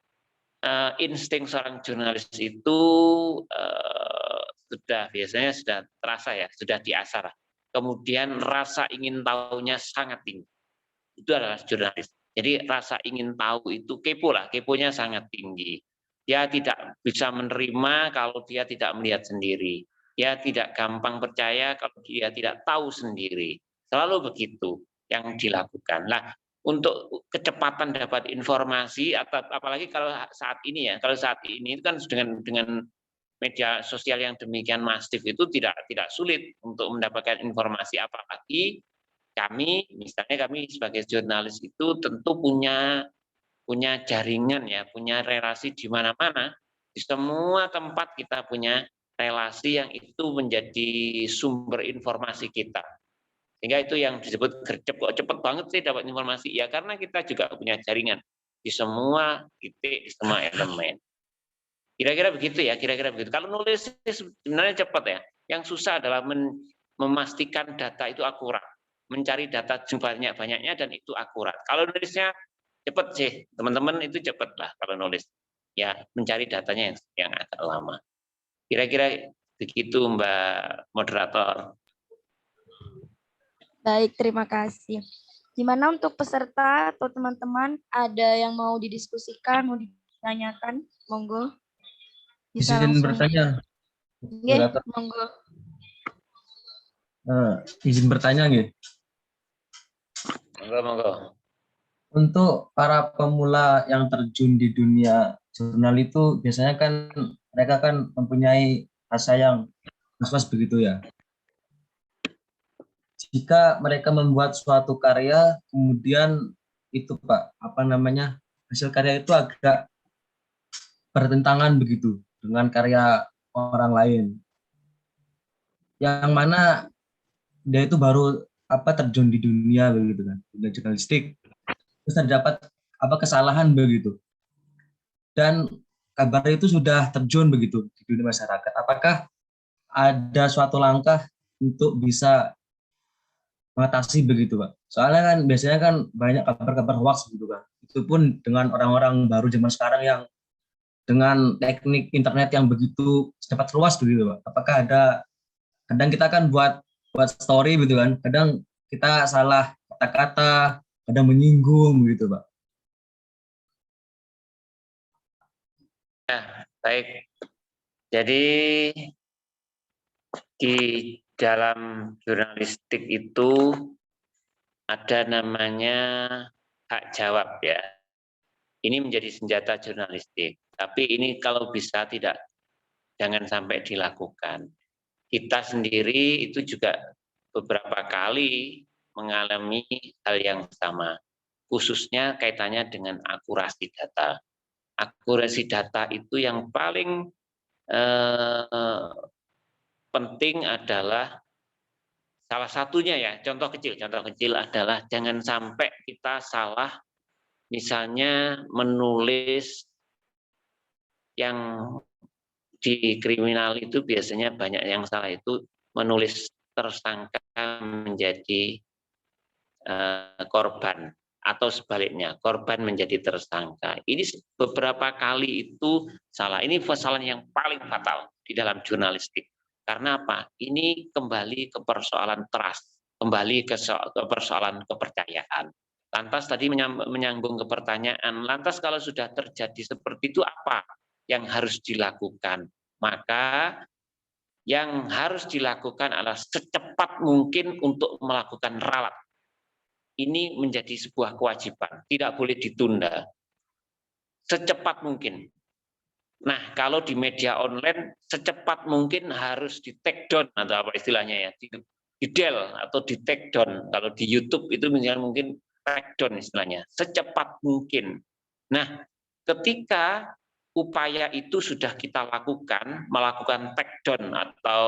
insting seorang jurnalis itu biasanya sudah terasa ya, sudah diasah. Kemudian rasa ingin tahunya sangat tinggi. Itu adalah jurnalis. Jadi rasa ingin tahu itu keponya sangat tinggi. Dia tidak bisa menerima kalau dia tidak melihat sendiri. dia tidak gampang percaya kalau dia tidak tahu sendiri. Selalu begitu yang dilakukan. Nah, untuk kecepatan dapat informasi, atau apalagi kalau saat ini ya, kalau saat ini itu kan dengan media sosial yang demikian masif itu tidak sulit untuk mendapatkan informasi, apalagi misalnya kami sebagai jurnalis itu tentu punya jaringan ya, punya relasi di mana-mana, di semua tempat kita punya relasi yang itu menjadi sumber informasi kita. Sehingga itu yang disebut gercep, kok cepet banget sih dapat informasi. Ya karena kita juga punya jaringan di semua titik, di semua elemen. Kira-kira begitu ya, kira-kira begitu. Kalau nulis sebenarnya cepat ya. Yang susah adalah memastikan data itu akurat. Mencari data banyak-banyaknya dan itu akurat. Kalau nulisnya cepat sih, teman-teman, itu cepat lah kalau nulis. Ya, mencari datanya yang agak lama. Kira-kira begitu, Mbak Moderator. Baik, terima kasih. Gimana untuk peserta atau teman-teman, ada yang mau didiskusikan, mau ditanyakan? Monggo. Bisa Izin langsung. bertanya. Nggih, monggo. Izin bertanya nggih. Monggo. Untuk para pemula yang terjun di dunia jurnal itu biasanya kan mereka kan mempunyai rasa yang was-was begitu ya. Jika mereka membuat suatu karya, kemudian itu Pak, hasil karya itu agak bertentangan begitu dengan karya orang lain. Yang mana dia itu baru terjun di dunia begitu kan, dunia jurnalistik. Terus terdapat kesalahan begitu. Dan kabar itu sudah terjun begitu di dunia masyarakat. Apakah ada suatu langkah untuk bisa mengatasi begitu, Pak? Soalnya kan biasanya kan banyak kabar-kabar hoax gitu kan. Itu pun dengan orang-orang baru zaman sekarang yang dengan teknik internet yang begitu cepat luas begitu, Pak. Apakah kadang kita kan buat story gitu kan, kadang kita salah kata-kata, kadang menyinggung begitu, Pak. Baik. Jadi di dalam jurnalistik itu ada namanya hak jawab ya. Ini menjadi senjata jurnalistik. Tapi ini kalau bisa jangan sampai dilakukan. Kita sendiri itu juga beberapa kali mengalami hal yang sama. Khususnya kaitannya dengan akurasi data. Akurasi data itu yang paling penting adalah salah satunya ya, contoh kecil adalah jangan sampai kita salah, misalnya menulis yang di kriminal itu biasanya banyak yang salah itu menulis tersangka menjadi korban atau sebaliknya korban menjadi tersangka. Ini beberapa kali itu salah. Ini kesalahan yang paling fatal di dalam jurnalistik. Karena apa? Ini kembali ke persoalan trust, kembali ke persoalan kepercayaan. Lantas tadi menyambung ke pertanyaan, lantas kalau sudah terjadi seperti itu apa yang harus dilakukan? Maka yang harus dilakukan adalah secepat mungkin untuk melakukan ralat. Ini menjadi sebuah kewajiban, tidak boleh ditunda. Secepat mungkin. Nah, kalau di media online, secepat mungkin harus di take down, atau apa istilahnya ya, di del atau di take down. Kalau di YouTube itu misalnya mungkin take down istilahnya, secepat mungkin. Nah, ketika upaya itu sudah kita lakukan, melakukan take down atau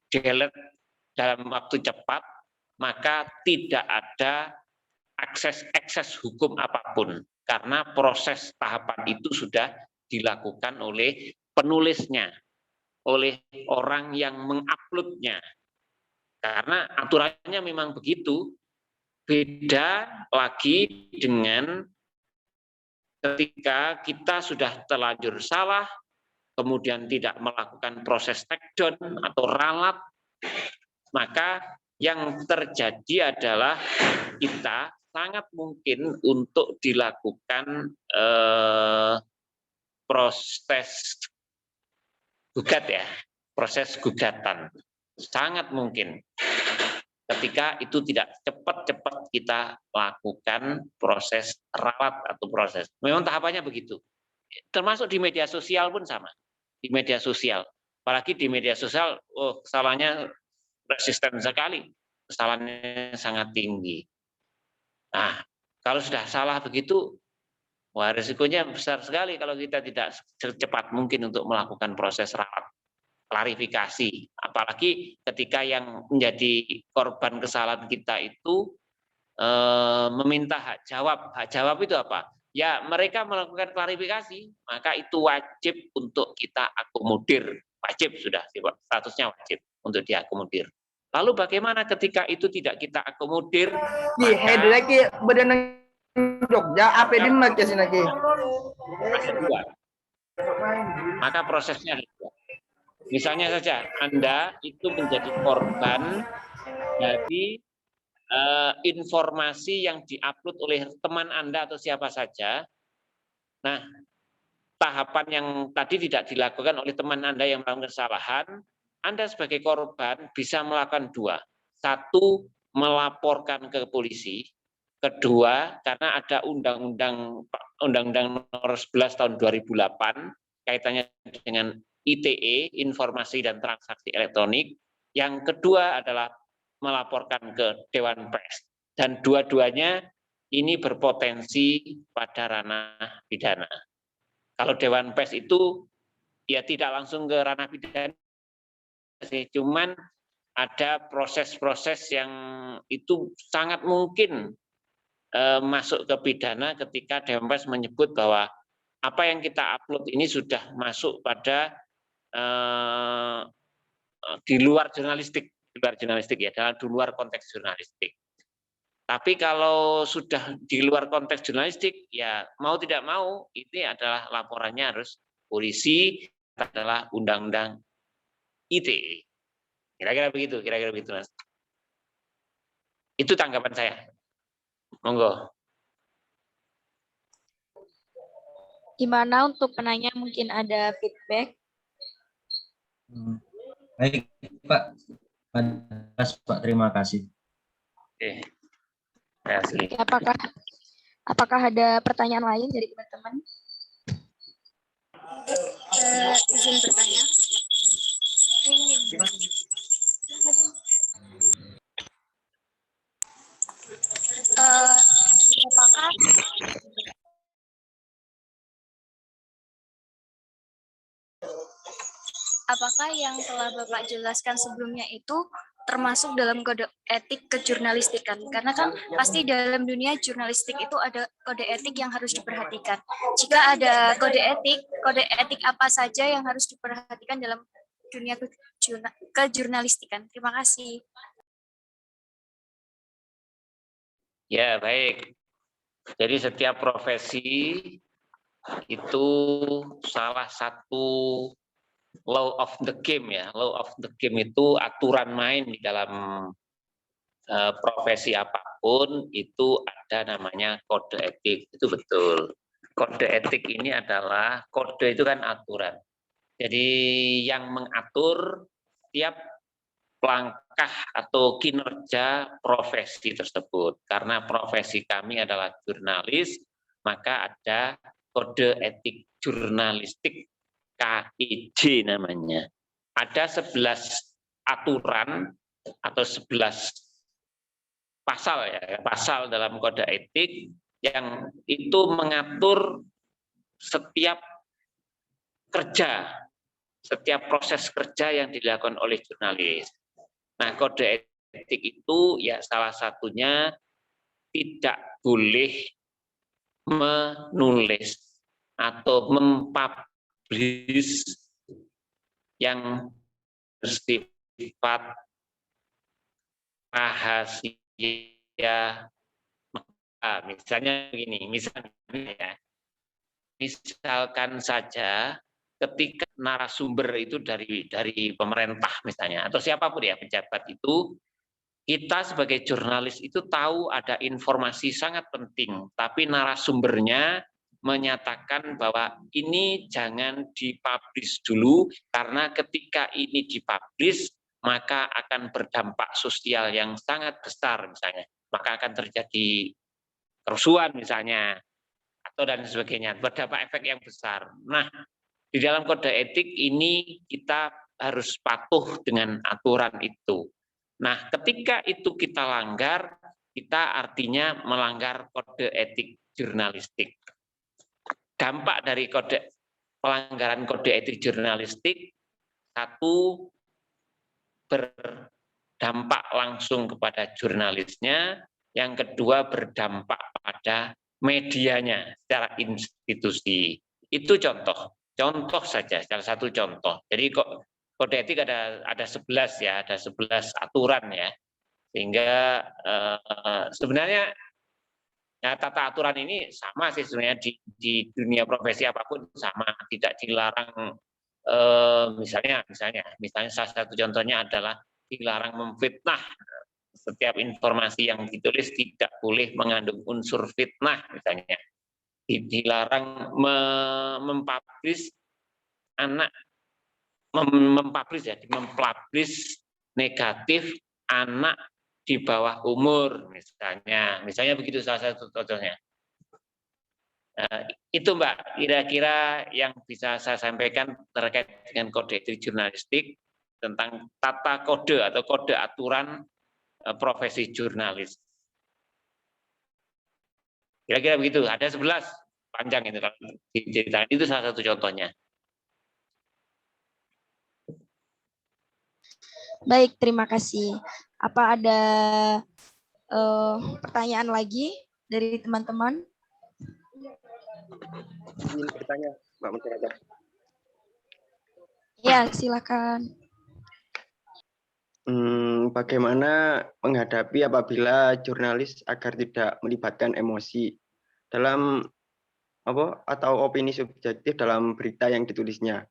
delete dalam waktu cepat, maka tidak ada akses hukum apapun, karena proses tahapan itu sudah dilakukan oleh penulisnya, oleh orang yang menguploadnya. Karena aturannya memang begitu. Beda lagi dengan ketika kita sudah terlanjur salah, kemudian tidak melakukan proses take down atau ralat, maka yang terjadi adalah kita sangat mungkin untuk dilakukan proses gugat ya, proses gugatan. Sangat mungkin ketika itu tidak cepat-cepat kita lakukan proses rawat atau proses. Memang tahapannya begitu. Termasuk di media sosial pun sama. Di media sosial. Apalagi di media sosial, kesalahannya resisten sekali. Kesalahannya sangat tinggi. Nah, kalau sudah salah begitu, wah risikonya besar sekali kalau kita tidak secepat mungkin untuk melakukan proses rawat. Klarifikasi, apalagi ketika yang menjadi korban kesalahan kita itu meminta hak jawab. Hak jawab itu apa? Ya mereka melakukan klarifikasi, maka itu wajib untuk kita akomodir. Wajib sudah, statusnya wajib untuk diakomodir. Lalu bagaimana ketika itu tidak kita akomodir? Maka prosesnya ada dua. Misalnya saja Anda itu menjadi korban dari informasi yang diupload oleh teman Anda atau siapa saja. Nah, tahapan yang tadi tidak dilakukan oleh teman Anda yang melakukan kesalahan, Anda sebagai korban bisa melakukan dua. Satu, melaporkan ke polisi. Kedua, karena ada Undang-Undang Nomor 11 Tahun 2008 kaitannya dengan ITE, Informasi dan Transaksi Elektronik. Yang kedua adalah melaporkan ke Dewan Pers. Dan dua-duanya ini berpotensi pada ranah pidana. Kalau Dewan Pers itu ya tidak langsung ke ranah pidana, cuman ada proses-proses yang itu sangat mungkin masuk ke pidana ketika Dewan Pers menyebut bahwa apa yang kita upload ini sudah masuk pada di luar jurnalistik ya, di luar konteks jurnalistik. Tapi kalau sudah di luar konteks jurnalistik, ya mau tidak mau, ini adalah laporannya harus polisi, adalah Undang-Undang ITE. Kira-kira begitu, Mas. Itu tanggapan saya. Monggo. Gimana untuk penanya, mungkin ada feedback? Baik, Pak. Pak, terima kasih. Oke. Terima kasih. Apakah ada pertanyaan lain dari teman-teman? Izin bertanya. Apakah yang telah Bapak jelaskan sebelumnya itu termasuk dalam kode etik kejurnalistikan? Karena kan pasti dalam dunia jurnalistik itu ada kode etik yang harus diperhatikan. Jika ada kode etik apa saja yang harus diperhatikan dalam dunia kejurnalistikan? Terima kasih. Ya, baik. Jadi setiap profesi itu salah satu law of the game ya. Law of the game itu aturan main di dalam profesi apapun itu ada namanya kode etik. Itu betul. Kode etik ini adalah, kode itu kan aturan. Jadi yang mengatur tiap langkah atau kinerja profesi tersebut. Karena profesi kami adalah jurnalis, maka ada kode etik jurnalistik, KIJ namanya. Ada 11 aturan atau 11 pasal ya, pasal dalam kode etik yang itu mengatur setiap kerja, setiap proses kerja yang dilakukan oleh jurnalis. Nah, kode etik itu ya salah satunya tidak boleh menulis atau mempublish yang bersifat rahasia. Misalnya begini, misalkan saja ketika narasumber itu dari pemerintah misalnya, atau siapapun ya pejabat itu, kita sebagai jurnalis itu tahu ada informasi sangat penting, tapi narasumbernya menyatakan bahwa ini jangan dipublish dulu, karena ketika ini dipublish maka akan berdampak sosial yang sangat besar misalnya, maka akan terjadi kerusuhan misalnya, atau dan sebagainya, berdampak efek yang besar. Nah, di dalam kode etik ini kita harus patuh dengan aturan itu. Nah, ketika itu kita langgar, kita artinya melanggar kode etik jurnalistik. Dampak dari pelanggaran kode etik jurnalistik, satu, berdampak langsung kepada jurnalisnya, yang kedua berdampak pada medianya secara institusi. Itu contoh saja, salah satu contoh. Jadi kode etik ada 11 ya, ada 11 aturan ya. Sehingga sebenarnya ya, tata aturan ini sama sih sebenarnya di dunia profesi apapun sama, tidak dilarang. Misalnya salah satu contohnya adalah dilarang memfitnah. Setiap informasi yang ditulis tidak boleh mengandung unsur fitnah misalnya. Dilarang mempublish negatif anak di bawah umur misalnya begitu salah satu contohnya. Itu Mbak, kira-kira yang bisa saya sampaikan terkait dengan kode etik jurnalistik tentang tata kode atau kode aturan profesi jurnalis. Kira-kira begitu, ada 11 panjang itu kalau diceritain, itu salah satu contohnya. Baik, terima kasih. Apa ada pertanyaan lagi dari teman-teman? Ingin bertanya, Mbak Moderator. Ya, silakan. Bagaimana menghadapi apabila jurnalis agar tidak melibatkan emosi dalam atau opini subjektif dalam berita yang ditulisnya,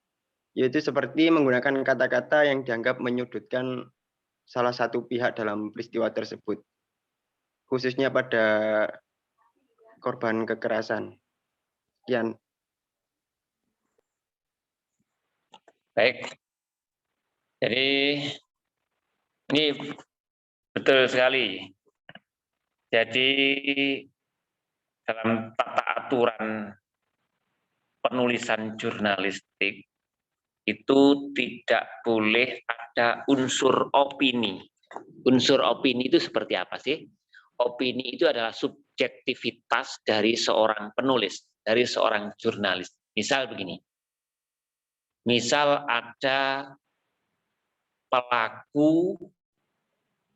yaitu seperti menggunakan kata-kata yang dianggap menyudutkan salah satu pihak dalam peristiwa tersebut, khususnya pada korban kekerasan. Sekian. Baik. Jadi ini betul sekali. Jadi dalam tata aturan penulisan jurnalistik itu tidak boleh ada unsur opini. Unsur opini itu seperti apa sih? Opini itu adalah subjektivitas dari seorang penulis, dari seorang jurnalis. Misal begini. Misal ada pelaku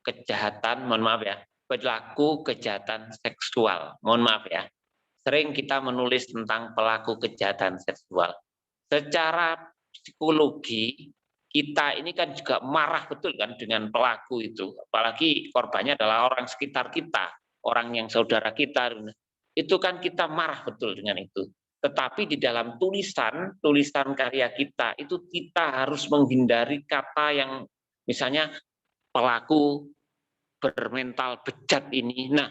kejahatan, mohon maaf ya, pelaku kejahatan seksual, mohon maaf ya. Sering kita menulis tentang pelaku kejahatan seksual. Secara psikologi, kita ini kan juga marah betul kan dengan pelaku itu. Apalagi korbannya adalah orang sekitar kita, orang yang saudara kita. Itu kan kita marah betul dengan itu. Tetapi di dalam tulisan karya kita, itu kita harus menghindari kata yang misalnya pelaku bermental bejat ini. Nah,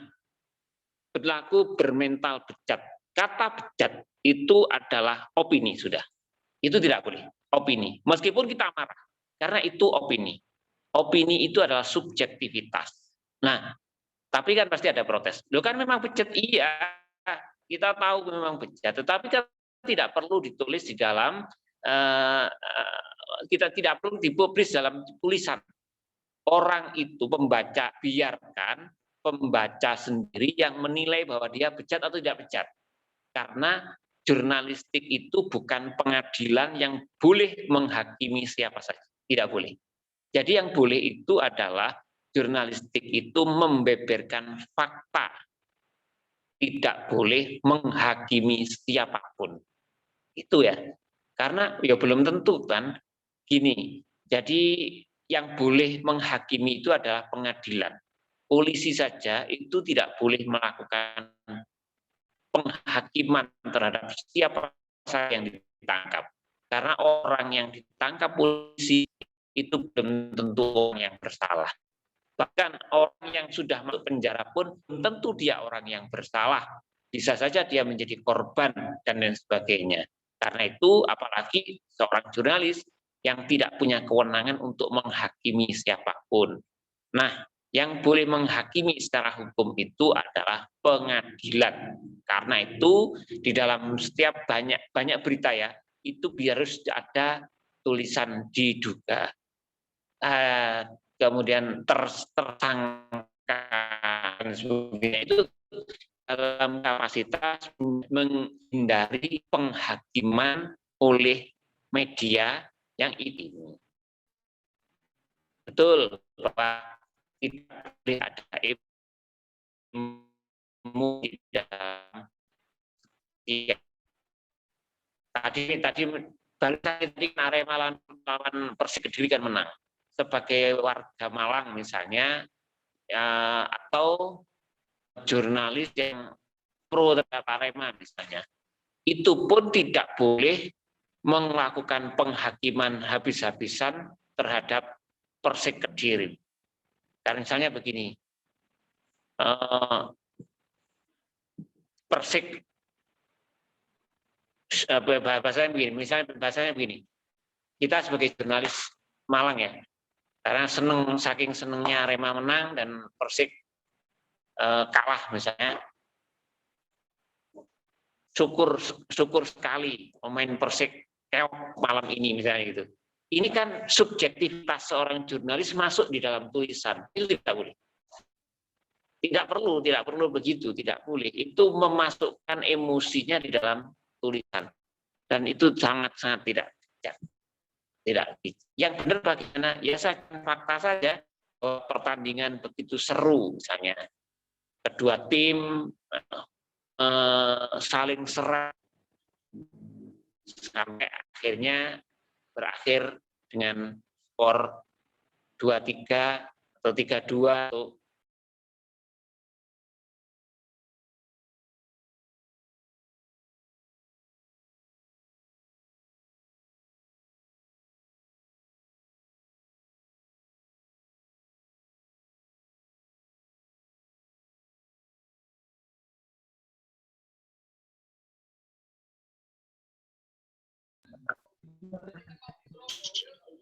berlaku bermental bejat. Kata bejat itu adalah opini sudah. Itu tidak boleh, opini. Meskipun kita marah, karena itu opini. Opini itu adalah subjektivitas. Nah, tapi kan pasti ada protes. Loh kan memang bejat, iya. Kita tahu memang bejat, tetapi kan tidak perlu ditulis di dalam, kita tidak perlu dipublis dalam tulisan. Orang itu pembaca, biarkan pembaca sendiri yang menilai bahwa dia bejat atau tidak bejat. Karena jurnalistik itu bukan pengadilan yang boleh menghakimi siapa saja. Tidak boleh. Jadi yang boleh itu adalah jurnalistik itu membeberkan fakta. Tidak boleh menghakimi siapapun. Itu ya. Karena ya belum tentu kan. Gini, jadi yang boleh menghakimi itu adalah pengadilan. Polisi saja itu tidak boleh melakukan penghakiman terhadap siapa saja yang ditangkap. Karena orang yang ditangkap polisi itu belum tentu orang yang bersalah. Bahkan orang yang sudah masuk penjara pun belum tentu dia orang yang bersalah. bisa saja dia menjadi korban dan lain sebagainya. Karena itu apalagi seorang jurnalis yang tidak punya kewenangan untuk menghakimi siapapun. Nah, yang boleh menghakimi secara hukum itu adalah pengadilan. Karena itu di dalam setiap banyak berita ya, itu harus ada tulisan diduga, kemudian tersangka dan sebagainya, itu dalam kapasitas menghindari penghakiman oleh media yang ini. Betul, Bapak, tidak boleh ada ilmu di dalam tadi tadi Arema lawan Persik Kediri kan menang. Sebagai warga Malang misalnya, ya, atau jurnalis yang pro terhadap Arema misalnya, itu pun tidak boleh melakukan penghakiman habis-habisan terhadap Persik Kediri. Karena misalnya begini, Persik, bahasanya begini, kita sebagai jurnalis Malang ya, karena saking senengnya Arema menang dan Persik kalah misalnya, syukur sekali pemain Persik keok malam ini misalnya gitu. Ini kan subjektivitas seorang jurnalis masuk di dalam tulisan, itu tidak boleh. Tidak perlu begitu, tidak boleh. Itu memasukkan emosinya di dalam tulisan, dan itu sangat-sangat tidak. Yang benar bagaimana? Ya fakta saja. Pertandingan begitu seru, misalnya kedua tim saling serang sampai akhirnya berakhir dengan skor 2-3 atau 3-2 atau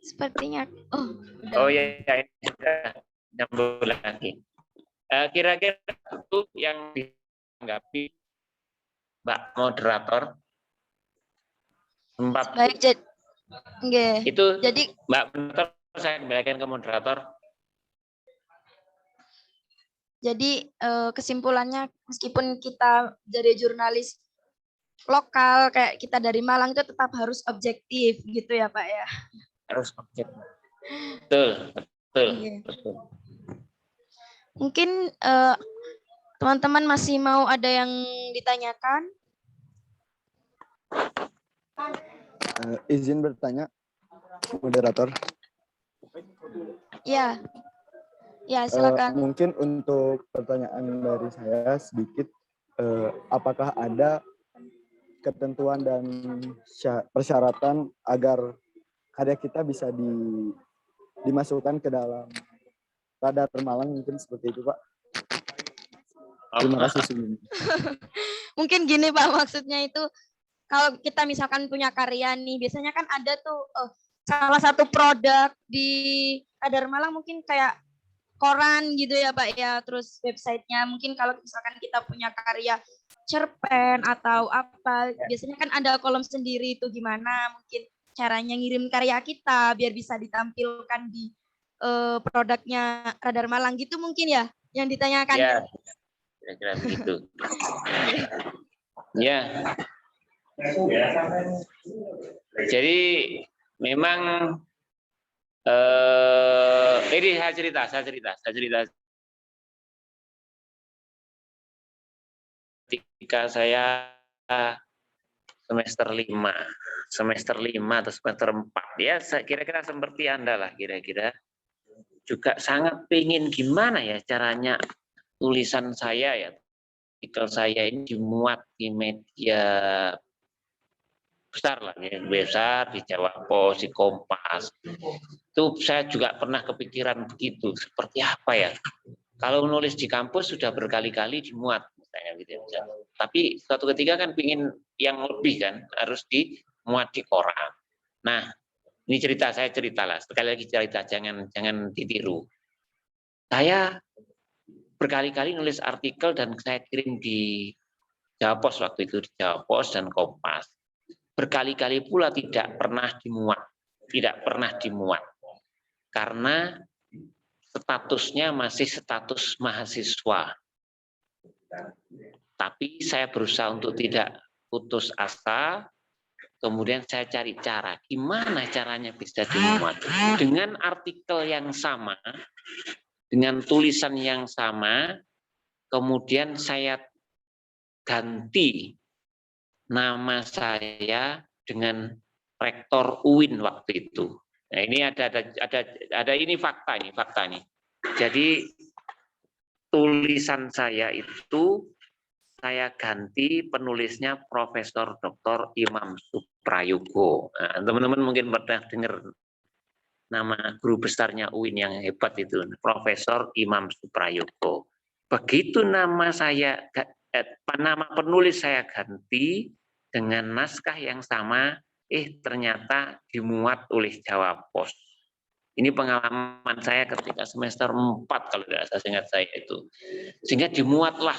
Sepertinya, oh ya, nyambung lagi. Kira-kira itu yang ditanggapi Mbak Moderator. baik, itu jadi Mbak Moderator, saya kembalikan ke Moderator. Jadi kesimpulannya, meskipun kita jadi jurnalis lokal kayak kita dari Malang, itu tetap harus objektif gitu ya Pak ya. Harus objektif. Betul. Okay. Mungkin teman-teman masih mau ada yang ditanyakan? Izin bertanya, moderator. Ya, silakan. Mungkin untuk pertanyaan dari saya sedikit, apakah ada ketentuan dan persyaratan agar karya kita bisa dimasukkan ke dalam Radar Malang, mungkin seperti itu Pak? Terima kasih sebelumnya. Mungkin gini Pak, maksudnya itu kalau kita misalkan punya karya nih, biasanya kan ada tuh salah satu produk di Radar Malang mungkin kayak koran gitu ya Pak ya, terus websitenya mungkin kalau misalkan kita punya karya cerpen atau apa, biasanya kan ada kolom sendiri itu gimana mungkin caranya ngirim karya kita biar bisa ditampilkan di produknya Radar Malang gitu mungkin ya yang ditanyakan. Ya, kira-kira begitu. Ya. Jadi memang ini saya cerita. Ketika saya semester 5 atau semester 4 ya, kira-kira seperti Anda lah, kira-kira juga sangat pengen gimana ya caranya tulisan saya ya, artikel saya ini dimuat di media besar lah, besar di Jawa Pos, di Kompas. Itu saya juga pernah kepikiran begitu, seperti apa ya kalau nulis di kampus sudah berkali-kali dimuat misalnya gitu ya. Tapi suatu ketika kan pingin yang lebih kan, harus dimuat di koran. Nah, ini saya cerita lah. Sekali lagi cerita, jangan ditiru. Saya berkali-kali nulis artikel dan saya kirim di Jawa Pos waktu itu, di Jawa Pos dan Kompas. Berkali-kali pula tidak pernah dimuat. Karena statusnya masih status mahasiswa. Tapi saya berusaha untuk tidak putus asa, kemudian saya cari cara, gimana caranya bisa dimuat. Dengan artikel yang sama, dengan tulisan yang sama, kemudian saya ganti nama saya dengan rektor UIN waktu itu. Nah, ini ada ini fakta nih. Jadi tulisan saya itu saya ganti penulisnya Profesor Dr. Imam Suprayogo. Nah, teman-teman mungkin pernah dengar nama guru besarnya UIN yang hebat itu, Profesor Imam Suprayogo. Begitu nama penulis saya ganti dengan naskah yang sama, ternyata dimuat oleh Jawa Pos. Ini pengalaman saya ketika semester 4 kalau tidak saya ingat saya itu. Sehingga dimuatlah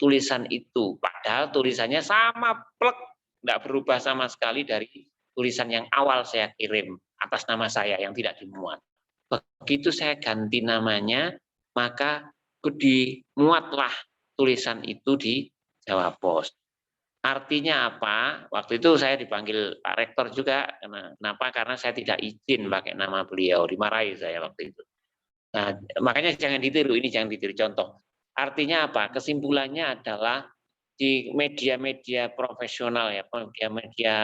tulisan itu. Padahal tulisannya sama plek, tidak berubah sama sekali dari tulisan yang awal saya kirim atas nama saya yang tidak dimuat. Begitu saya ganti namanya, maka dimuatlah tulisan itu di Jawa Pos. Artinya apa? Waktu itu saya dipanggil Pak Rektor juga. Kenapa? Karena saya tidak izin pakai nama beliau. Dimarahi saya waktu itu. Nah, makanya jangan ditiru. Ini jangan ditiru contoh. Artinya apa? Kesimpulannya adalah di media-media profesional ya, media-media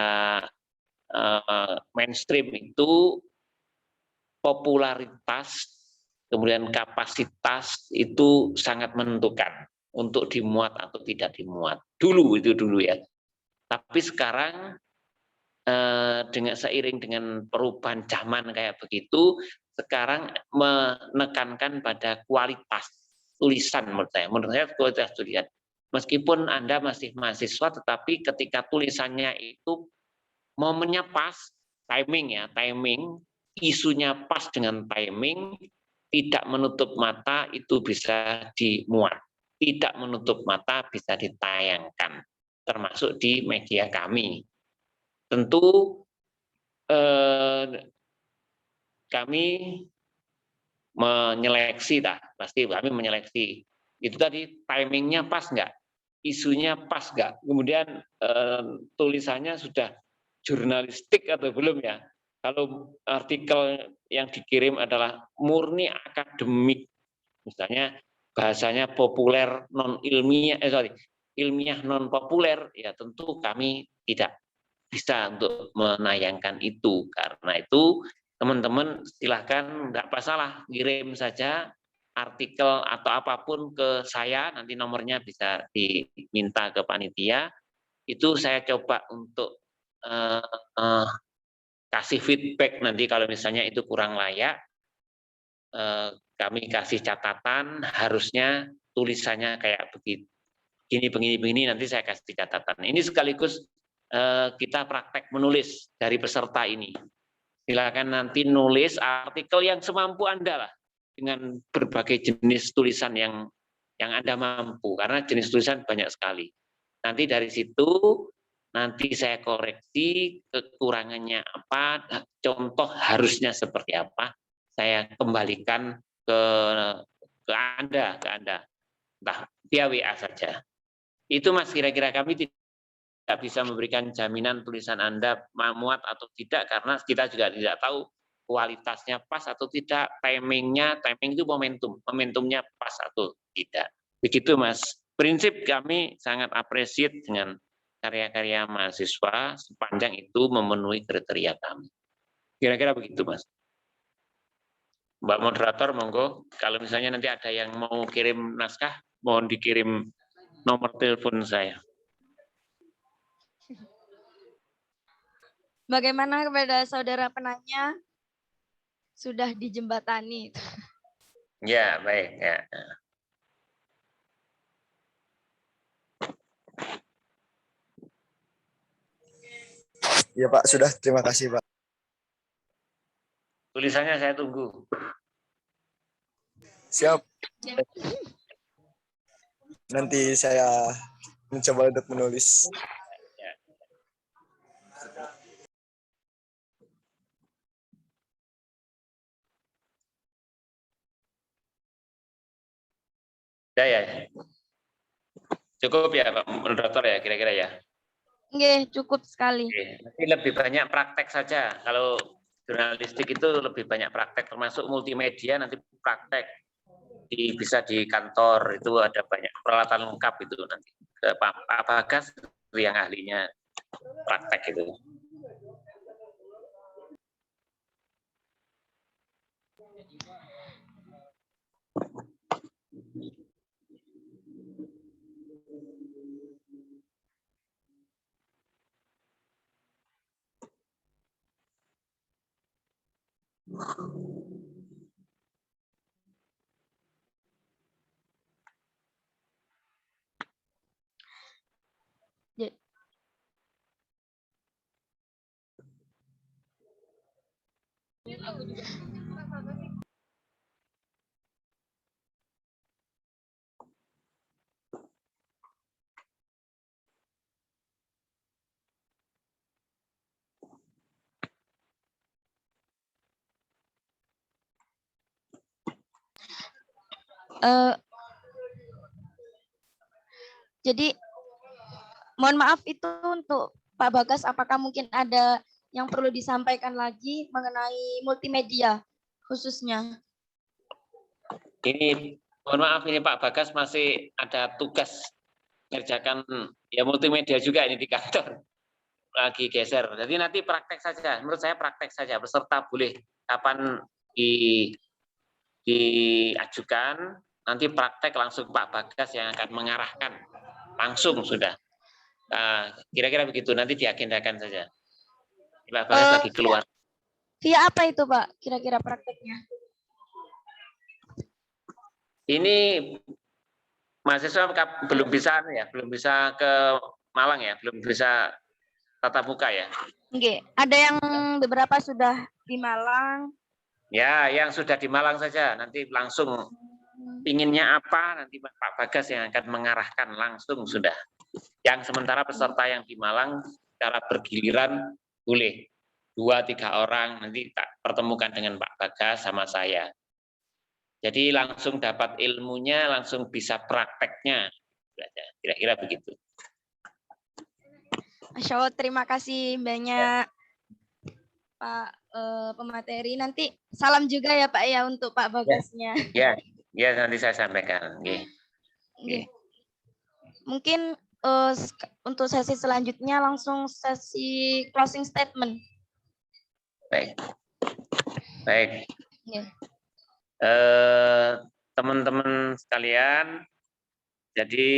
mainstream itu popularitas, kemudian kapasitas itu sangat menentukan untuk dimuat atau tidak dimuat. Dulu ya. Tapi sekarang seiring dengan perubahan zaman kayak begitu, sekarang menekankan pada kualitas tulisan menurut saya. Menurut saya kualitas tulisan. Meskipun Anda masih mahasiswa, tetapi ketika tulisannya itu momennya pas, timing, isunya pas dengan timing, tidak menutup mata itu bisa dimuat. Tidak menutup mata bisa ditayangkan, termasuk di media kami. Tentu kami menyeleksi, pasti kami menyeleksi. Itu tadi timingnya pas nggak, isunya pas nggak, kemudian tulisannya sudah jurnalistik atau belum ya. Kalau artikel yang dikirim adalah murni akademik, misalnya bahasanya populer non ilmiah, ilmiah non populer, ya tentu kami tidak bisa untuk menayangkan itu. Karena itu teman-teman silahkan, nggak masalah, kirim saja artikel atau apapun ke saya, nanti nomornya bisa diminta ke panitia. Itu saya coba untuk kasih feedback nanti kalau misalnya itu kurang layak. Kami kasih catatan, harusnya tulisannya kayak begini, nanti saya kasih catatan. Ini sekaligus kita praktek menulis dari peserta ini. Silakan nanti nulis artikel yang semampu Anda lah, dengan berbagai jenis tulisan yang Anda mampu, karena jenis tulisan banyak sekali. Nanti dari situ, nanti saya koreksi kekurangannya apa, contoh harusnya seperti apa, saya kembalikan ke Anda, entah via WA saja. Itu Mas, kira-kira kami tidak bisa memberikan jaminan tulisan Anda muat atau tidak, karena kita juga tidak tahu kualitasnya pas atau tidak, timing itu momentumnya pas atau tidak. Begitu Mas. Prinsip kami sangat appreciate dengan karya-karya mahasiswa sepanjang itu memenuhi kriteria kami. Kira-kira begitu Mas. Mbak moderator, monggo kalau misalnya nanti ada yang mau kirim naskah, mohon dikirim nomor telepon saya. Bagaimana kepada saudara penanya? Sudah dijembatani. Ya, baik. Ya. Iya Pak, sudah. Terima kasih Pak. Tulisannya saya tunggu. Siap. Nanti saya mencoba untuk menulis. Ya. Cukup ya Pak Moderator ya kira-kira ya. Nggih, cukup sekali. Oke. Nanti lebih banyak praktek saja. Kalau jurnalistik itu lebih banyak praktek, termasuk multimedia nanti praktek. Bisa di kantor itu ada banyak peralatan lengkap itu nanti. Pak Bagas yang ahlinya praktek itu. Ja- Jadi mohon maaf itu untuk Pak Bagas, apakah mungkin ada yang perlu disampaikan lagi mengenai multimedia khususnya? Ini mohon maaf ini Pak Bagas masih ada tugas mengerjakan ya multimedia juga ini di kantor. Lagi geser. Jadi nanti praktek saja. Menurut saya praktek saja. Peserta boleh kapan diajukan, nanti praktek langsung Pak Bagas yang akan mengarahkan. Langsung sudah. Kira-kira begitu. Nanti diagendakan saja. Pak Bagas lagi keluar. Via apa itu Pak kira-kira prakteknya? Ini mahasiswa belum bisa ke Malang ya, belum bisa tatap muka ya. Oke, ada yang beberapa sudah di Malang. Ya, yang sudah di Malang saja. Nanti langsung pinginnya apa, nanti Pak Bagas yang akan mengarahkan langsung sudah. Yang sementara peserta yang di Malang secara bergiliran boleh 2-3 orang, nanti tak pertemukan dengan Pak Bagas sama saya. Jadi langsung dapat ilmunya, langsung bisa prakteknya. Kira-kira begitu. Masya Allah, terima kasih banyak Pak pemateri. Nanti salam juga ya Pak ya untuk Pak Bagasnya. Ya nanti saya sampaikan. Okay. Mungkin untuk sesi selanjutnya langsung sesi closing statement. Baik. Teman-teman sekalian, jadi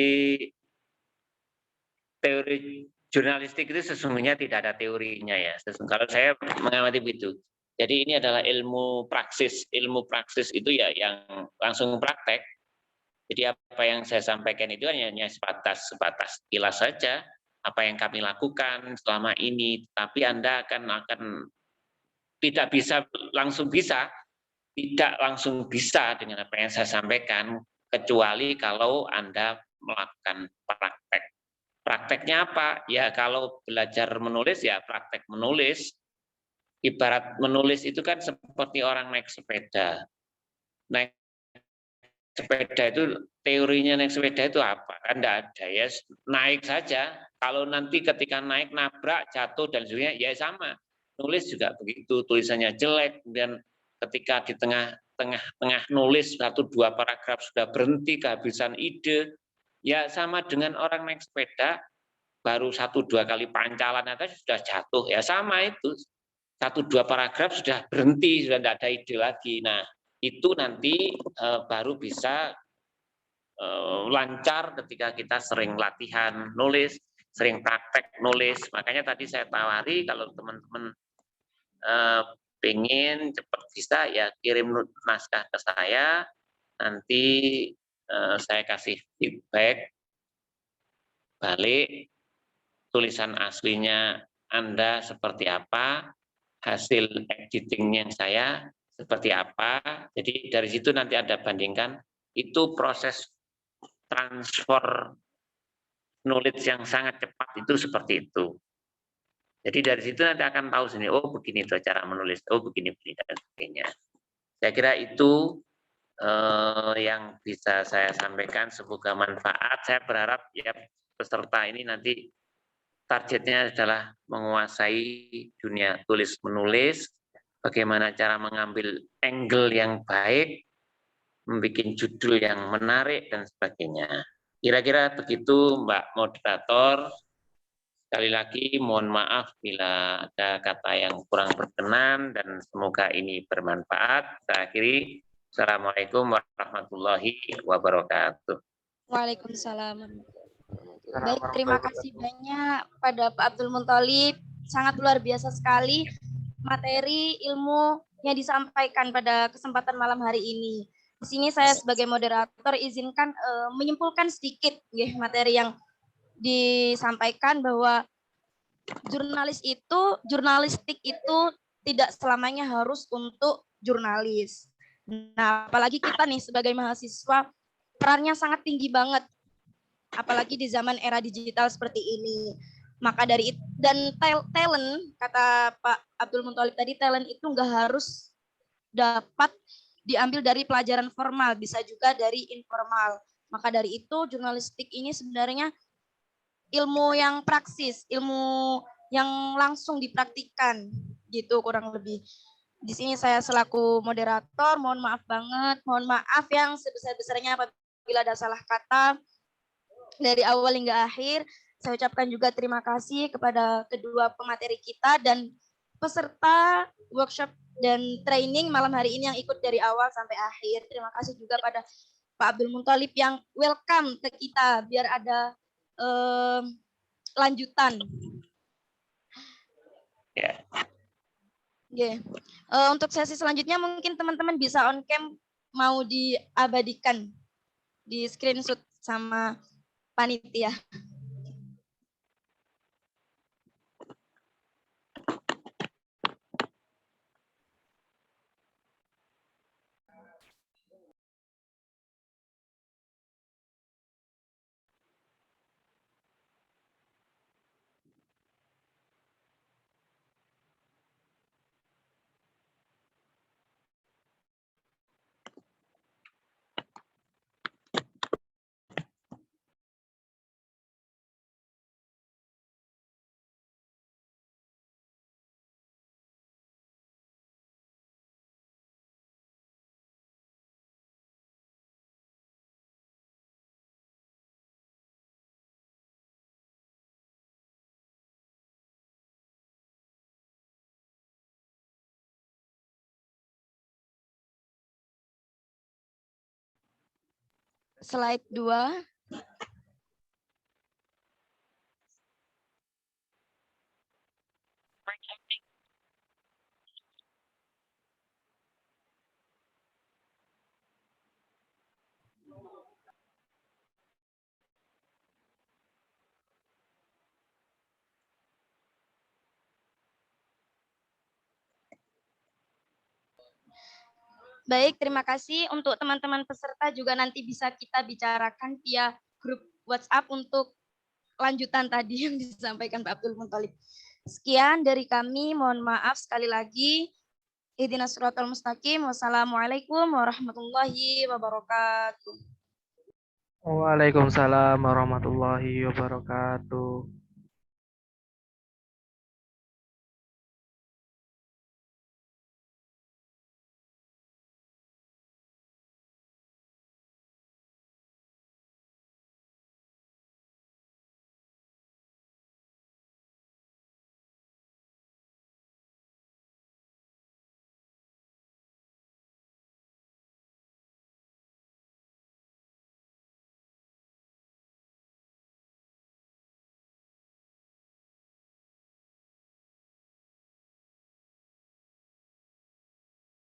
teori jurnalistik itu sesungguhnya tidak ada teorinya ya. Kalau saya mengamati begitu. Jadi ini adalah ilmu praksis. Ilmu praksis itu ya yang langsung praktek. Jadi apa yang saya sampaikan itu hanya sebatas kilas saja apa yang kami lakukan selama ini. Tapi Anda akan tidak langsung bisa dengan apa yang saya sampaikan kecuali kalau Anda melakukan praktek. Prakteknya apa? Ya kalau belajar menulis ya praktek menulis. Ibarat menulis itu kan seperti orang naik sepeda. Naik sepeda itu teorinya naik sepeda itu apa? Kan enggak ada ya, naik saja. Kalau nanti ketika naik nabrak, jatuh dan sebagainya ya sama. Nulis juga begitu, tulisannya jelek dan ketika di tengah nulis 1-2 paragraf sudah berhenti kehabisan ide, ya sama dengan orang naik sepeda baru 1-2 kali pancalan aja sudah jatuh, ya sama itu 1-2 paragraf sudah berhenti, sudah tidak ada ide lagi. Nah itu nanti baru bisa lancar ketika kita sering latihan nulis, sering praktek nulis. Makanya tadi saya tawari kalau teman-teman pengen cepat bisa ya kirim naskah ke saya, nanti saya kasih feedback balik tulisan aslinya Anda seperti apa, hasil editingnya saya seperti apa. Jadi dari situ nanti Anda bandingkan, itu proses transfer knowledge yang sangat cepat itu seperti itu. Jadi dari situ nanti akan tahu sendiri, oh begini tuh cara menulis, oh begini dan sebagainya. Saya kira itu yang bisa saya sampaikan, semoga manfaat. Saya berharap ya peserta ini nanti targetnya adalah menguasai dunia tulis menulis, bagaimana cara mengambil angle yang baik, membuat judul yang menarik dan sebagainya. Kira-kira begitu Mbak Moderator. Sekali lagi mohon maaf bila ada kata yang kurang berkenan dan semoga ini bermanfaat. Saya akhiri. Assalamualaikum warahmatullahi wabarakatuh. Waalaikumsalam. Baik, terima kasih banyak pada Pak Abdul Munthalib. Sangat luar biasa sekali materi ilmu yang disampaikan pada kesempatan malam hari ini. Di sini saya sebagai moderator izinkan menyimpulkan sedikit ya, materi yang disampaikan, bahwa jurnalistik itu tidak selamanya harus untuk jurnalis. Nah, apalagi kita nih sebagai mahasiswa, perannya sangat tinggi banget, apalagi di zaman era digital seperti ini. Maka dari itu, dan talent, kata Pak Abdul Munthalib tadi, talent itu nggak harus dapat diambil dari pelajaran formal, bisa juga dari informal. Maka dari itu, jurnalistik ini sebenarnya ilmu yang praksis, ilmu yang langsung dipraktikkan, gitu kurang lebih. Di sini saya selaku moderator, mohon maaf banget, mohon maaf yang sebesar-besarnya apabila ada salah kata dari awal hingga akhir. Saya ucapkan juga terima kasih kepada kedua pemateri kita dan peserta workshop dan training malam hari ini yang ikut dari awal sampai akhir. Terima kasih juga pada Pak Abdul Munthalib yang welcome ke kita, biar ada lanjutan. Ya. Yeah. Untuk sesi selanjutnya mungkin teman-teman bisa on cam, mau diabadikan, di screenshot sama panitia. Slide 2. Baik, terima kasih. Untuk teman-teman peserta juga nanti bisa kita bicarakan via grup WhatsApp untuk lanjutan tadi yang disampaikan Pak Abdul Munthalib. Sekian dari kami, mohon maaf sekali lagi. Ihdinas siratal mustaqim. Wassalamualaikum warahmatullahi wabarakatuh. Waalaikumsalam warahmatullahi wabarakatuh.